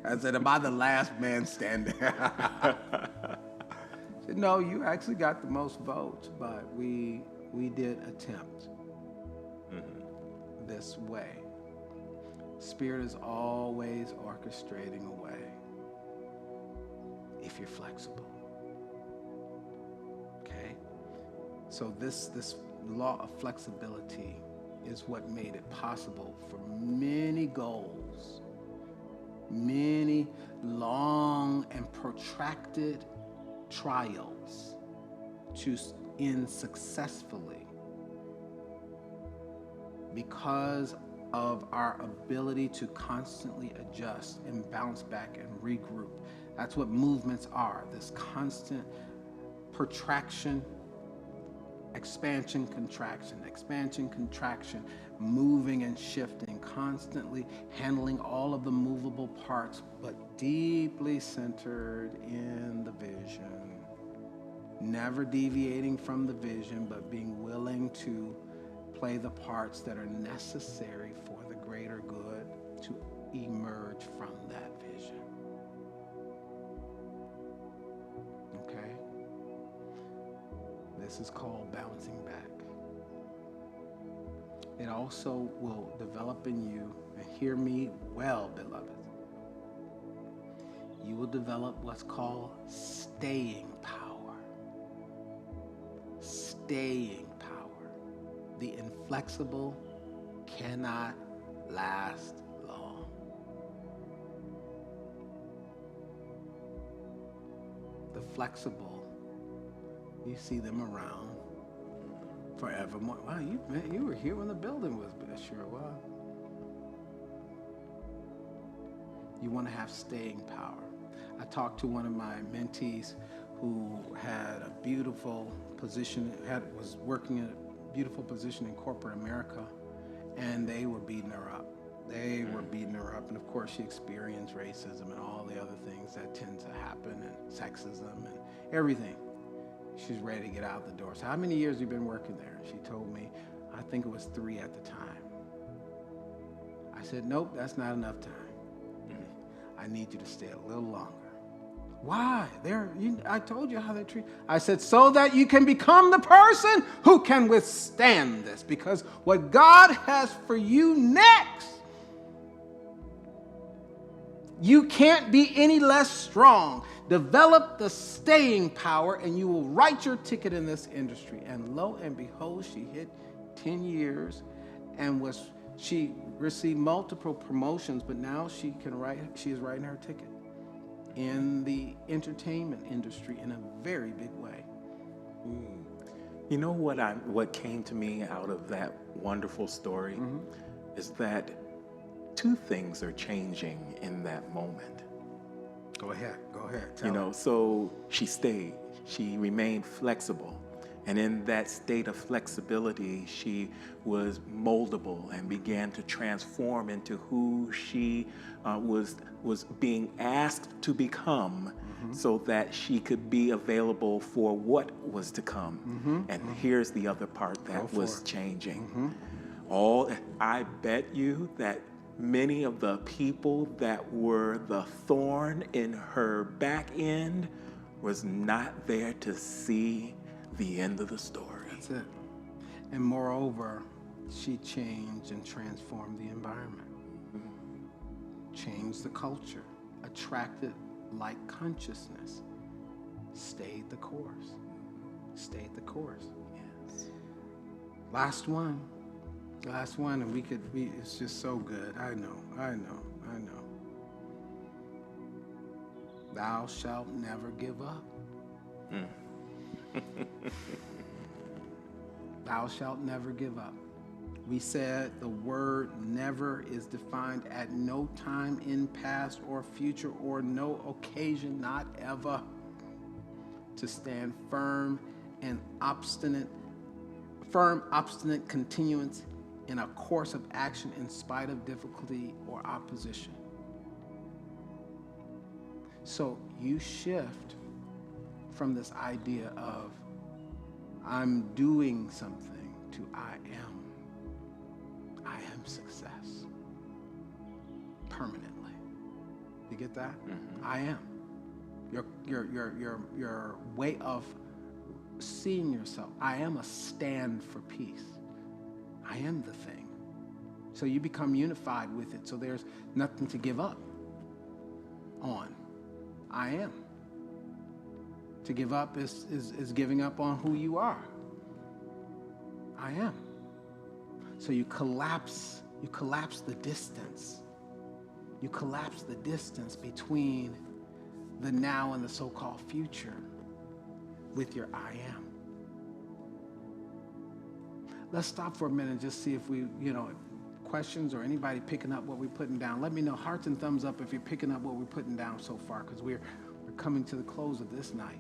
I said, am I the last man standing? I said, no, you actually got the most votes, but we did attempt this way. Spirit is always orchestrating a way if you're flexible. So this law of flexibility is what made it possible for many goals, many long and protracted trials to end successfully because of our ability to constantly adjust and bounce back and regroup. That's what movements are, this constant protraction, expansion, contraction, moving and shifting, constantly handling all of the movable parts, but deeply centered in the vision. Never deviating from the vision, but being willing to play the parts that are necessary for the greater good to emerge from that vision. Okay? This is called bouncing back. It also will develop in you, and hear me well, beloved, you will develop what's called staying power. Staying power. The inflexible cannot last long. The flexible, you see them around forevermore. Wow, you were here when the building was built. Sure was. You want to have staying power. I talked to one of my mentees who had a beautiful position, was working in a beautiful position in corporate America, and they were beating her up. They were beating her up, and of course she experienced racism and all the other things that tend to happen, and sexism and everything. She's ready to get out the door. So how many years have you been working there? She told me, I think it was 3 at the time. I said, nope, that's not enough time. I need you to stay a little longer. Why? I told you how they treat. I said, so that you can become the person who can withstand this. Because what God has for you next, you can't be any less strong. Develop the staying power and you will write your ticket in this industry. And lo and behold, she hit 10 years and she received multiple promotions, but now she is writing her ticket in the entertainment industry in a very big way. You know what came to me out of that wonderful story is that 2 things are changing in that moment. Go ahead. So she remained flexible. And in that state of flexibility, she was moldable and began to transform into who she was being asked to become, so that she could be available for what was to come. And here's the other part that was changing. I bet you that many of the people that were the thorn in her back end was not there to see the end of the story. That's it. And moreover, she changed and transformed the environment. Changed the culture. Attracted like consciousness. Stayed the course. Yes. Last one, and it's just so good. I know. Thou shalt never give up. Thou shalt never give up. We said the word never is defined at no time in past or future or no occasion, not ever. To stand firm, obstinate continuance in a course of action in spite of difficulty or opposition. So you shift from this idea of I'm doing something to I am success permanently. You get that? I am. Your way of seeing yourself. I am a stand for peace. I am the thing. So you become unified with it. So there's nothing to give up on. I am. To give up is giving up on who you are. I am. So you collapse the distance. You collapse the distance between the now and the so-called future with your I am. Let's stop for a minute and just see if we, questions or anybody picking up what we're putting down. Let me know, hearts and thumbs up if you're picking up what we're putting down so far, because we're coming to the close of this night.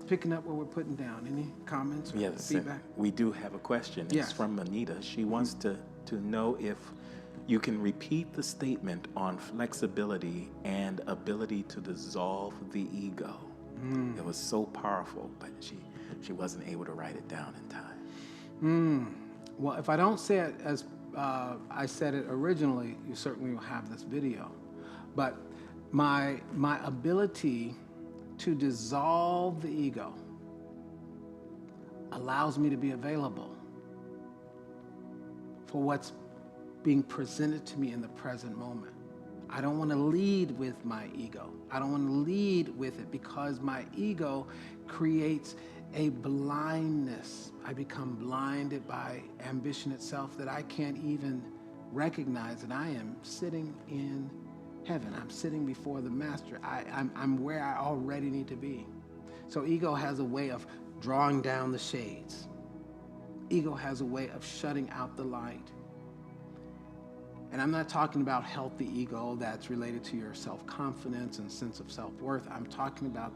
Picking up what we're putting down. Any comments or feedback? We do have a question. Yes. It's from Anita. She wants to know if you can repeat the statement on flexibility and ability to dissolve the ego. It was so powerful, but she wasn't able to write it down in time. Well, if I don't say it as I said it originally, you certainly will have this video. But my ability to dissolve the ego allows me to be available for what's being presented to me in the present moment. I don't want to lead with my ego. I don't want to lead with it because my ego creates a blindness. I become blinded by ambition itself that I can't even recognize that I am sitting in heaven. I'm sitting before the master. I'm where I already need to be. So ego has a way of drawing down the shades. Ego has a way of shutting out the light. And I'm not talking about healthy ego that's related to your self-confidence and sense of self-worth. I'm talking about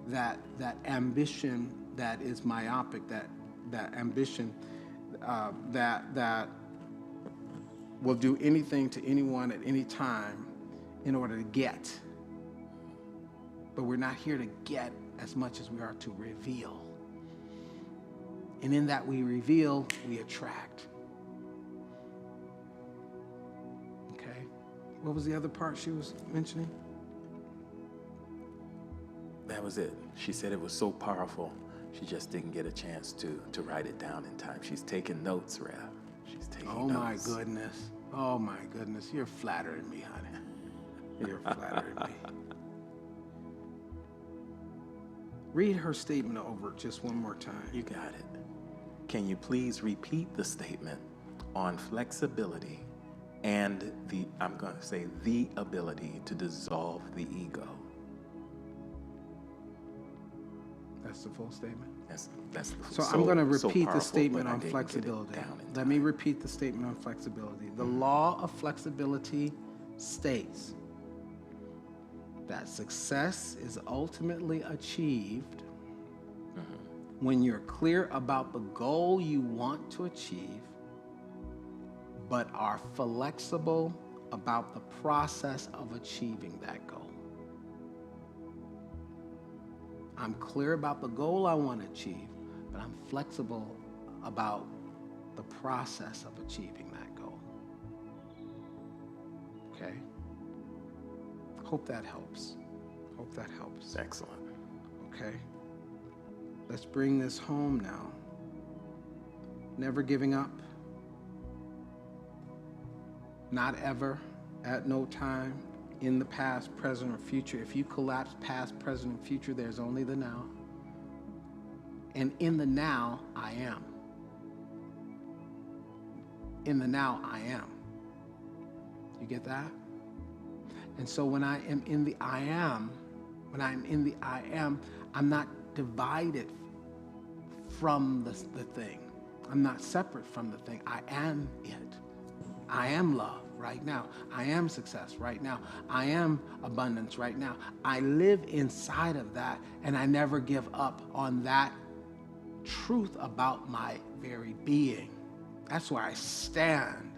that ambition that is myopic, that ambition that will do anything to anyone at any time in order to get. But we're not here to get as much as we are to reveal. And in that we reveal, we attract. Okay? What was the other part she was mentioning? That was it. She said it was so powerful, she just didn't get a chance to write it down in time. She's taking notes, Rev. She's taking notes. My goodness. Oh my goodness. You're flattering me, honey. You're flattering me. Read her statement over just one more time. You got it. Can you please repeat the statement on flexibility and I'm going to say the ability to dissolve the ego? That's the full statement? That's so I'm going to repeat the statement on flexibility. Let me repeat the statement on flexibility. The law of flexibility states that success is ultimately achieved when you're clear about the goal you want to achieve, but are flexible about the process of achieving that goal. I'm clear about the goal I want to achieve, but I'm flexible about the process of achieving that goal. Okay? Hope that helps. Hope that helps. Excellent. Okay? Let's bring this home now. Never giving up. Not ever, at no time, in the past, present, or future. If you collapse past, present, and future, there's only the now. And in the now, I am. In the now, I am. You get that? And so when I am in the I am, I'm not divided from the thing. I'm not separate from the thing. I am it. I am love right now. I am success right now. I am abundance right now. I live inside of that, and I never give up on that truth about my very being. That's where I stand.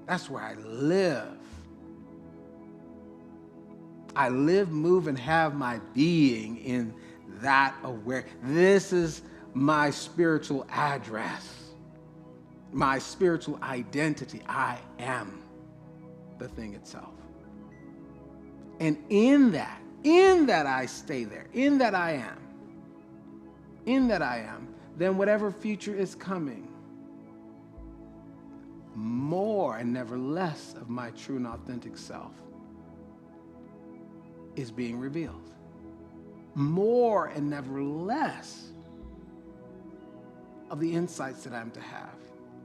That's where I live. I live, move, and have my being in that aware. This is my spiritual address. My spiritual identity. I am the thing itself. And in that I stay there. In that I am, then whatever future is coming, more and never less of my true and authentic self is being revealed. More and never less of the insights that I'm to have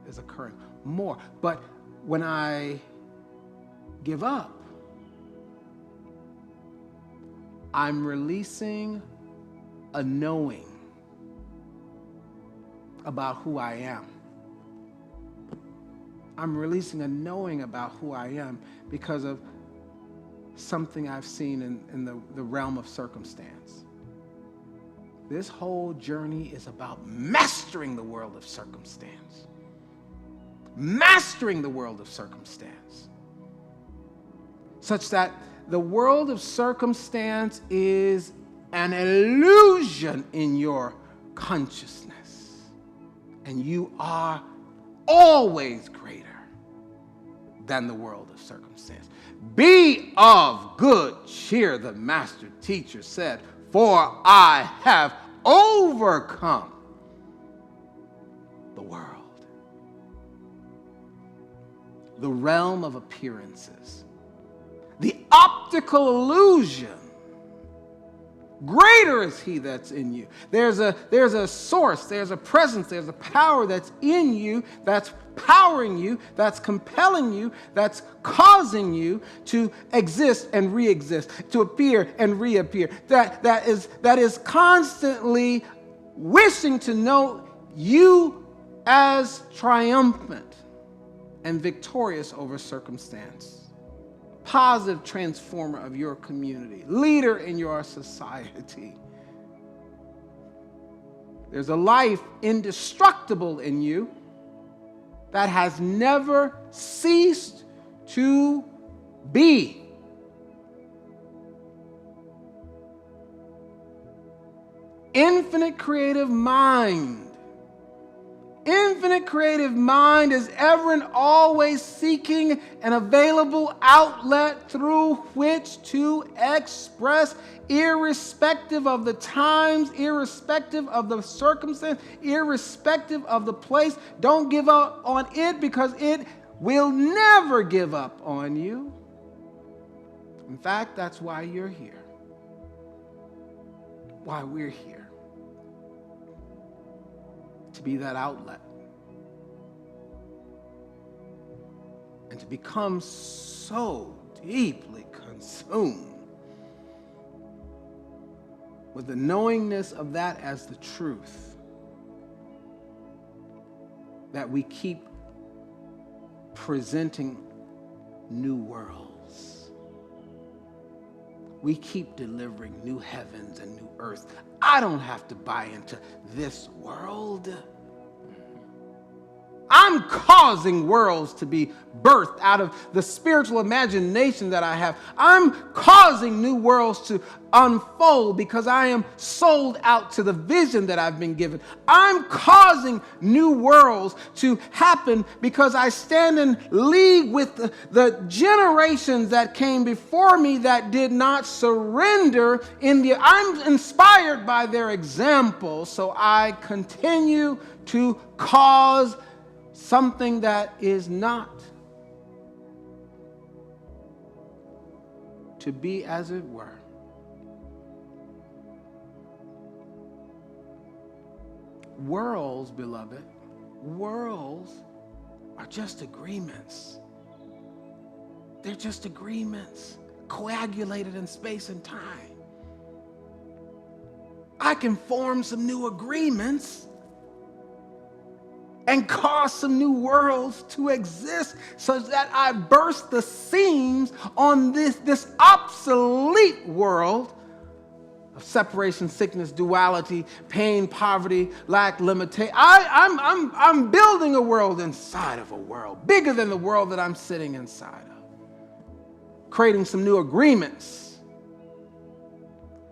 is occurring. More. But when I give up, I'm releasing a knowing about who I am. I'm releasing a knowing about who I am because of something I've seen in the realm of circumstance. This whole journey is about mastering the world of circumstance. Mastering the world of circumstance. Such that the world of circumstance is an illusion in your consciousness. And you are always greater than the world of circumstance. Be of good cheer, the master teacher said, for I have overcome the world. The realm of appearances. The optical illusion. Greater is he that's in you. There's a source, there's a presence, there's a power that's in you, that's powering you, that's compelling you, that's causing you to exist and re-exist, to appear and reappear. That is constantly wishing to know you as triumphant and victorious over circumstance. Positive transformer of your community, leader in your society. There's a life indestructible in you that has never ceased to be. Infinite creative mind. Infinite creative mind is ever and always seeking an available outlet through which to express, irrespective of the times, irrespective of the circumstance, irrespective of the place. Don't give up on it because it will never give up on you. In fact, that's why you're here. Why we're here. To be that outlet. And to become so deeply consumed with the knowingness of that as the truth that we keep presenting new worlds. We keep delivering new heavens and new earth. I don't have to buy into this world. I'm causing worlds to be birthed out of the spiritual imagination that I have. I'm causing new worlds to unfold because I am sold out to the vision that I've been given. I'm causing new worlds to happen because I stand in league with the generations that came before me that did not surrender I'm inspired by their example, so I continue to cause something that is not to be as it were. Worlds, beloved, worlds are just agreements. They're just agreements coagulated in space and time. I can form some new agreements and cause some new worlds to exist so that I burst the seams on this obsolete world of separation, sickness, duality, pain, poverty, lack, limitation. I'm building a world inside of a world, bigger than the world that I'm sitting inside of. Creating some new agreements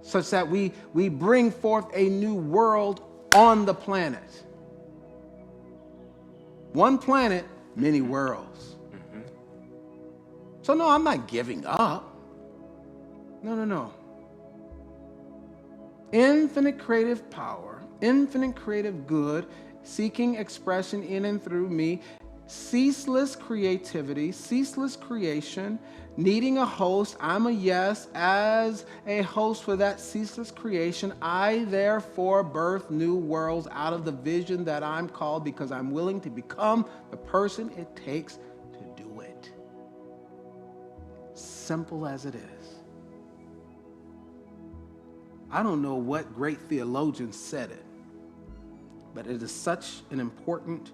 such that we bring forth a new world on the planet. One planet, many worlds. Mm-hmm. So no, I'm not giving up. No. Infinite creative power, infinite creative good, seeking expression in and through me, ceaseless creativity, ceaseless creation, needing a host. I'm a yes. As a host for that ceaseless creation, I therefore birth new worlds out of the vision that I'm called because I'm willing to become the person it takes to do it. Simple as it is. I don't know what great theologian said it, but it is such an important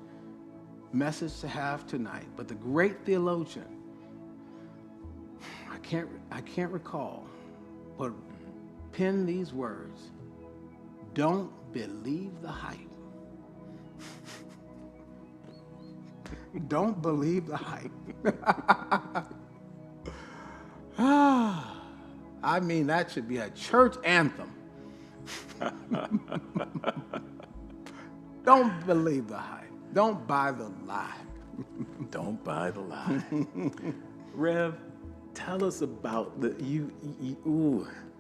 message to have tonight. But the great theologian, I can't recall, but penned these words: don't believe the hype. Don't believe the hype. I mean, that should be a church anthem. Don't believe the hype. Don't buy the lie. Don't buy the lie. Rev, tell us about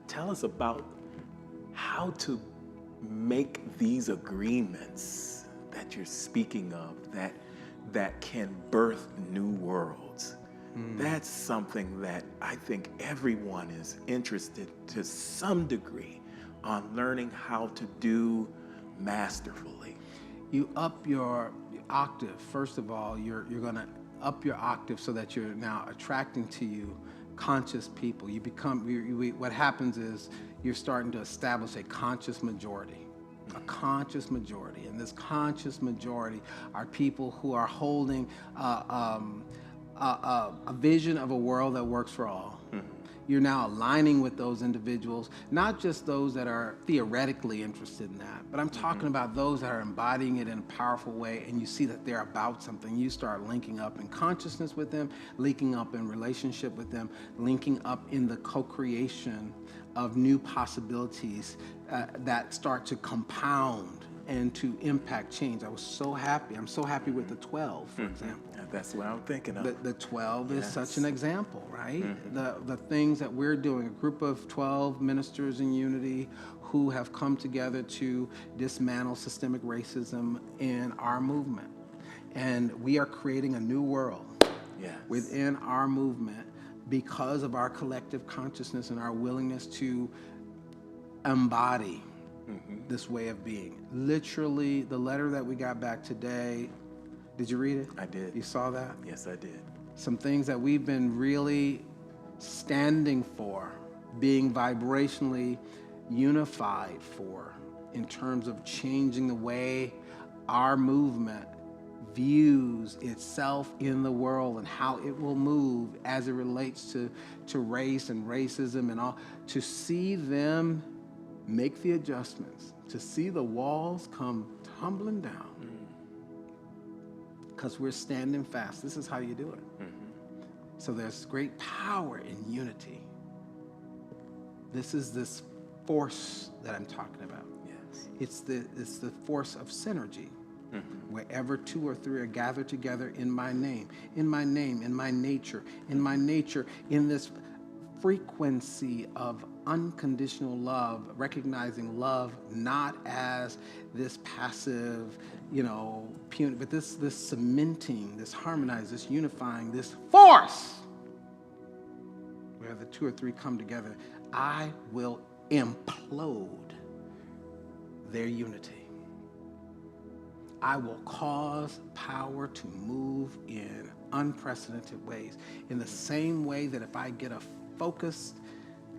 tell us about how to make these agreements that you're speaking of that can birth new worlds. That's something that I think everyone is interested to some degree on learning how to do masterfully. You up your octave. First of all, you're going to up your octave so that you're now attracting to you conscious people. You become, what happens is you're starting to establish a conscious majority. A conscious majority. And this conscious majority are people who are holding a vision of a world that works for all. You're now aligning with those individuals, not just those that are theoretically interested in that, but I'm talking about those that are embodying it in a powerful way, and you see that they're about something. You start linking up in consciousness with them, linking up in relationship with them, linking up in the co-creation of new possibilities that start to compound and to impact change. I was so happy. I'm so happy with the 12, for example. That's what I'm thinking of. The 12 is such an example, right? The things that we're doing, a group of 12 ministers in unity who have come together to dismantle systemic racism in our movement. And we are creating a new world within our movement because of our collective consciousness and our willingness to embody this way of being. Literally, the letter that we got back today, did you read it? I did. You saw that? Yes, I did. Some things that we've been really standing for, being vibrationally unified for, in terms of changing the way our movement views itself in the world and how it will move as it relates to race and racism and all, to see them make the adjustments, to see the walls come tumbling down, because we're standing fast. This is how you do it. So there's great power in unity. This is this force that I'm talking about. Yes. It's the force of synergy. Wherever two or three are gathered together in my name, in my name, in my nature, in this frequency of unconditional love, recognizing love not as this passive, puny, but this cementing, this harmonizing, this unifying, this force. Where the two or three come together, I will implode their unity. I will cause power to move in unprecedented ways. In the same way that if I get a focused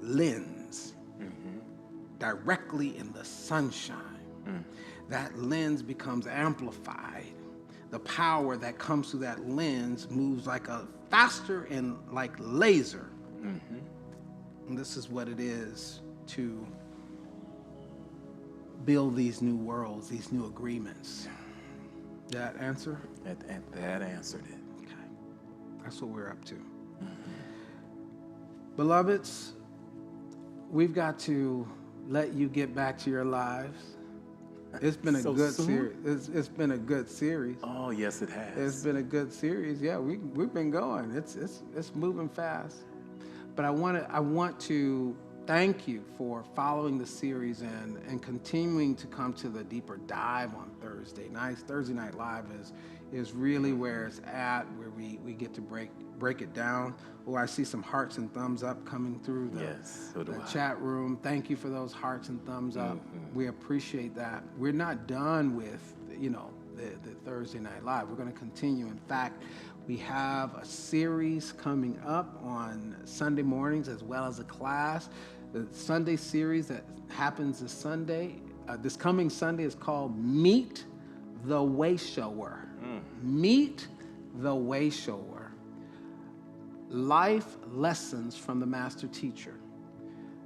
lens directly in the sunshine, that lens becomes amplified. The power that comes through that lens moves like a faster and like laser. And this is what it is to build these new worlds, these new agreements. That answer? That answered it. Okay. That's what we're up to. Beloveds, we've got to let you get back to your lives. It's been a good series. It's been a good series. Oh, yes, it has. It's been a good series. Yeah, we've been going. It's moving fast. But I want to thank you for following the series and continuing to come to the deeper dive on Thursday nights. Thursday Night Live is really where it's at, where we get to break it down. Oh, I see some hearts and thumbs up coming through Yes, so do the I. chat room. Thank you for those hearts and thumbs up. We appreciate that. We're not done with, the Thursday Night Live. We're going to continue. In fact, we have a series coming up on Sunday mornings as well as a class. The Sunday series that happens this Sunday, this coming Sunday, is called Meet the Way Shower. Meet the Way Shower. Life lessons from the master teacher.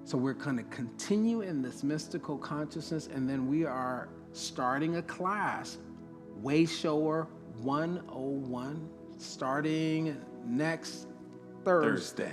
So we're going to continue in this mystical consciousness, and then we are starting a class, Way Shower 101, starting next Thursday.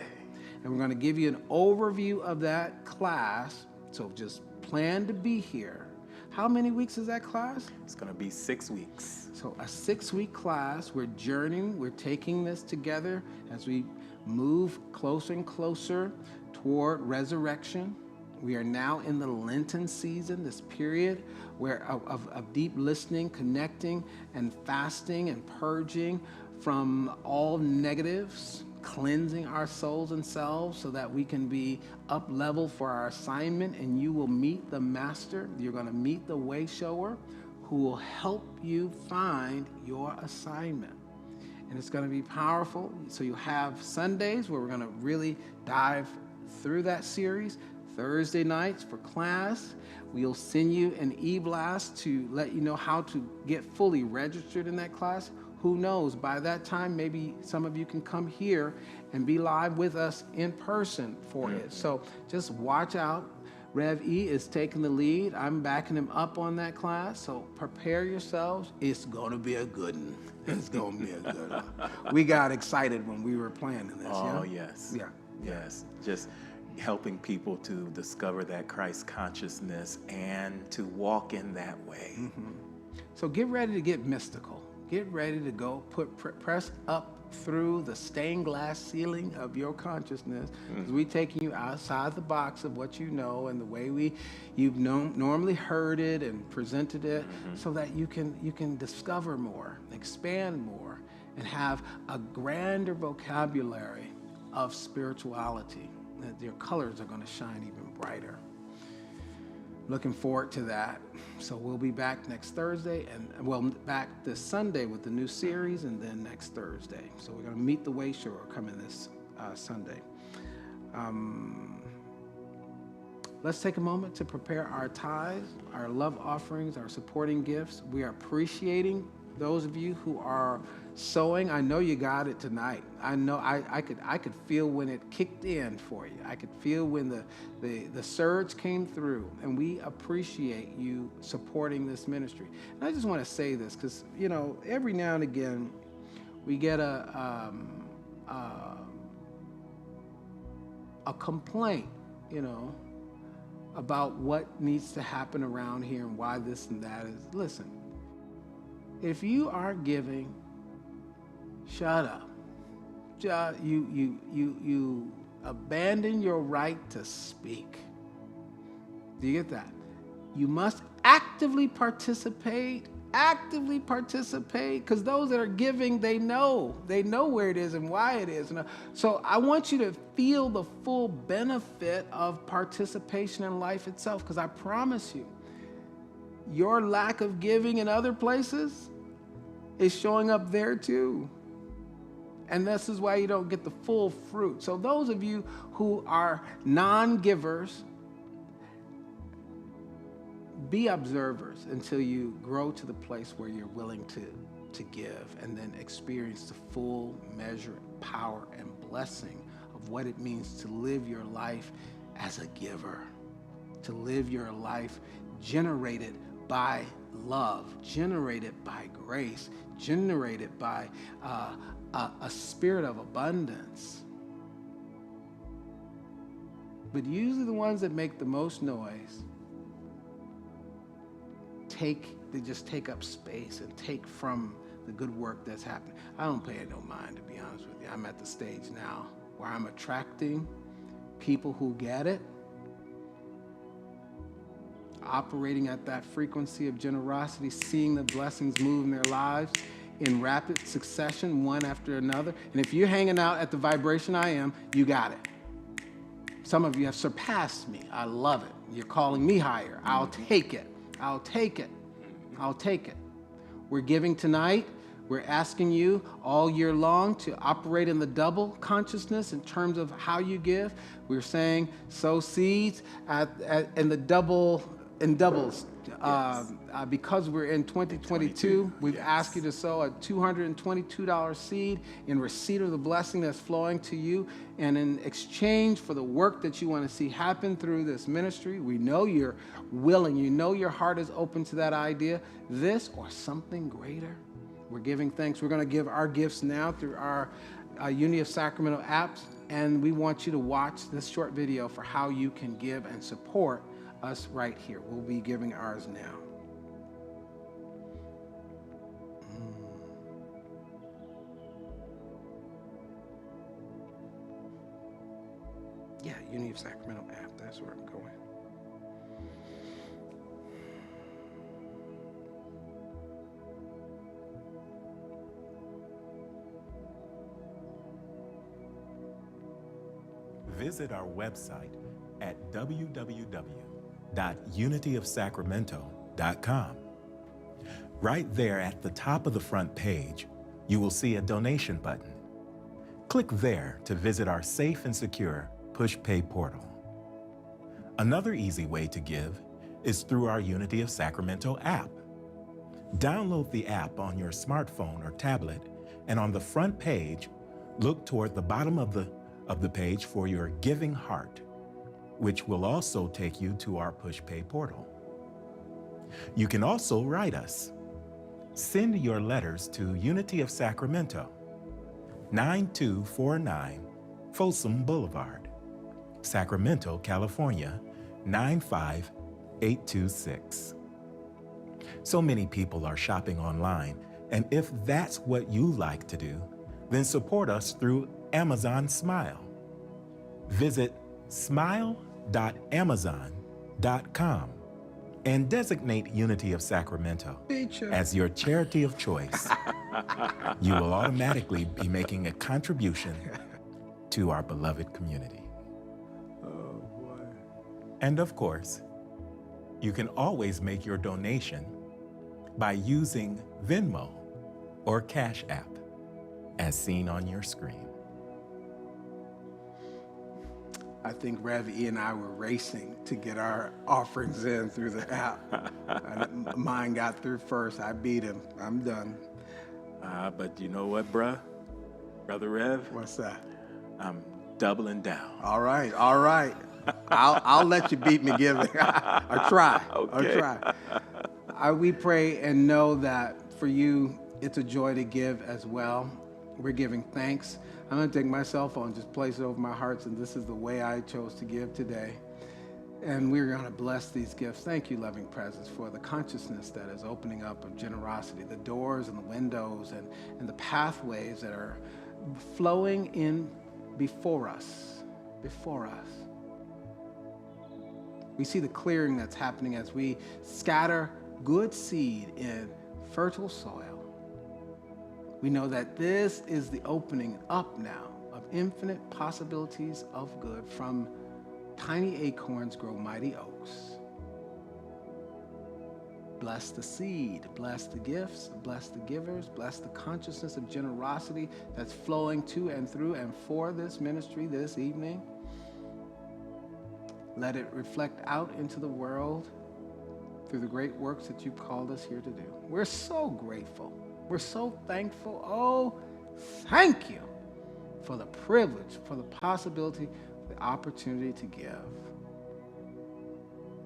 And we're going to give you an overview of that class. So just plan to be here. How many weeks is that class? It's going to be 6 weeks. So a 6-week class. We're journeying. We're taking this together as we move closer and closer toward resurrection. We are now in the Lenten season, this period of deep listening, connecting, and fasting and purging from all negatives, cleansing our souls and selves so that we can be up level for our assignment, and you will meet the master. You're going to meet the way shower who will help you find your assignment. And it's going to be powerful. So you'll have Sundays where we're going to really dive through that series. Thursday nights for class, we'll send you an e-blast to let you know how to get fully registered in that class. Who knows, by that time, maybe some of you can come here and be live with us in person for it. So just watch out. Rev E is taking the lead. I'm backing him up on that class. So prepare yourselves. It's going to be a good one. It's going to be a good one. We got excited when we were planning this. Oh, yeah? yes. Yeah. Yes. Just helping people to discover that Christ consciousness and to walk in that way. So get ready to get mystical. Get ready to go press up through the stained glass ceiling of your consciousness, because we're taking you outside the box of what you know and the way you've normally heard it and presented it, so that you can discover more, expand more, and have a grander vocabulary of spirituality. That your colors are going to shine even brighter. Looking forward to that. So we'll be back next Thursday, and back this Sunday with the new series, and then next Thursday. So we're going to meet the way shower coming this Sunday. Let's take a moment to prepare our tithes, our love offerings, our supporting gifts. We are appreciating those of you who are sowing. I know you got it tonight. I know I could feel when it kicked in for you. I could feel when the surge came through, and we appreciate you supporting this ministry. And I just want to say this because, every now and again we get a complaint, about what needs to happen around here and why this and that is. Listen, if you are giving, shut up. You abandon your right to speak. Do you get that? You must actively participate, because those that are giving, they know where it is and why it is. So I want you to feel the full benefit of participation in life itself, because I promise you, your lack of giving in other places is showing up there too. And this is why you don't get the full fruit. So those of you who are non-givers, be observers until you grow to the place where you're willing to give, and then experience the full measure, power, and blessing of what it means to live your life as a giver, to live your life generated by love, generated by grace, generated by a spirit of abundance. But usually the ones that make the most noise they just take up space and take from the good work that's happening. I don't pay it no mind, to be honest with you. I'm at the stage now where I'm attracting people who get it, operating at that frequency of generosity, seeing the blessings move in their lives, in rapid succession, one after another. And if you're hanging out at the vibration I am, you got it. Some of you have surpassed me. I love it. You're calling me higher. I'll take it. I'll take it. I'll take it. We're giving tonight. We're asking you all year long to operate in the double consciousness in terms of how you give. We're saying sow seeds in doubles. Because we're in 2022, we've asked you to sow a $222 seed in receipt of the blessing that's flowing to you, and in exchange for the work that you want to see happen through this ministry. We know you're willing. You know your heart is open to that idea. This or something greater. We're giving thanks. We're going to give our gifts now through our Unity of Sacramento apps, and we want you to watch this short video for how you can give and support us right here. We'll be giving ours now. Yeah, Unity of Sacramento app. That's where I'm going. Visit our website at www.unityofsacramento.com. Right there at the top of the front page, you will see a donation button. Click there to visit our safe and secure push pay portal. Another easy way to give is through our Unity of Sacramento app. Download the app on your smartphone or tablet, and on the front page, look toward the bottom of the page for your giving heart, which will also take you to our push pay portal. You can also write us. Send your letters to Unity of Sacramento, 9249 Folsom Boulevard, Sacramento, California, 95826. So many people are shopping online, and if that's what you like to do, then support us through Amazon Smile. Visit smile.amazon.com and designate Unity of Sacramento as your charity of choice. You will automatically be making a contribution to our beloved community. Oh, boy. And of course, you can always make your donation by using Venmo or Cash App, as seen on your screen. I think Rev E and I were racing to get our offerings in through the app. Mine got through first. I beat him. I'm done. But you know what, Brother Rev? What's that? I'm doubling down. All right. I'll let you beat me, give it. Or try. Okay. Or try. We pray and know that for you, it's a joy to give as well. We're giving thanks. I'm going to take my cell phone, just place it over my heart, and this is the way I chose to give today. And we're going to bless these gifts. Thank you, loving presence, for the consciousness that is opening up of generosity, the doors and the windows and the pathways that are flowing in before us. We see the clearing that's happening as we scatter good seed in fertile soil. We know that this is the opening up now of infinite possibilities of good. From tiny acorns grow mighty oaks. Bless the seed, bless the gifts, bless the givers, bless the consciousness of generosity that's flowing to and through and for this ministry this evening. Let it reflect out into the world through the great works that you've called us here to do. We're so grateful. We're so thankful. Oh, thank you for the privilege, for the possibility, the opportunity to give.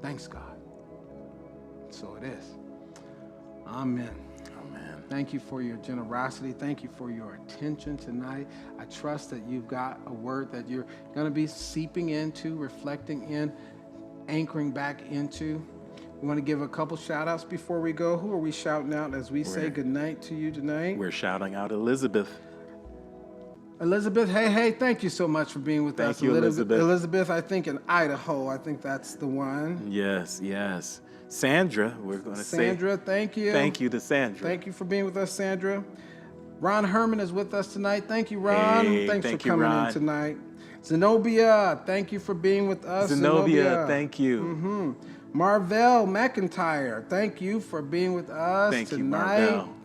Thanks, God. So it is. Amen. Amen. Thank you for your generosity. Thank you for your attention tonight. I trust that you've got a word that you're going to be seeping into, reflecting in, anchoring back into. We want to give a couple shout outs before we go. Who are we shouting out as we say goodnight to you tonight? We're shouting out Elizabeth. Elizabeth, hey, thank you so much for being with us. Thank you, Elizabeth. Elizabeth, I think in Idaho. I think that's the one. Yes. Sandra, we're going to say Sandra, thank you. thank you to Sandra. Thank you for being with us, Sandra. Ron Herman is with us tonight. Thank you, Ron. Hey, Thanks thank for you, coming Ron. in tonight. Zenobia, thank you for being with us. Zenobia, thank you. Marvell McIntyre, thank you for being with us Thank you, tonight. Marvell.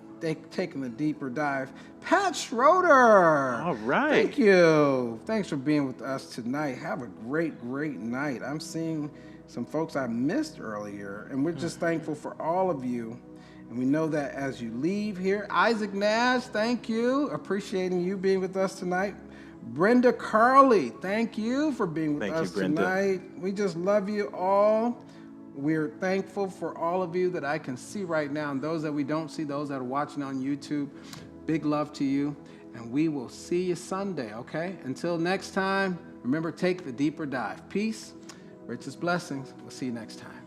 Taking the deeper dive. Pat Schroeder. All right. Thank you. Thanks for being with us tonight. Have a great, great night. I'm seeing some folks I missed earlier, and we're just thankful for all of you. And we know that as you leave here, Isaac Nash, thank you. Appreciating you being with us tonight. Brenda Carley, thank you for being with Thank us you, Brenda. tonight. We just love you all. We're thankful for all of you that I can see right now, and those that we don't see, those that are watching on YouTube. Big love to you, and we will see you Sunday, okay? Until next time, remember, take the deeper dive. Peace, richest blessings. We'll see you next time.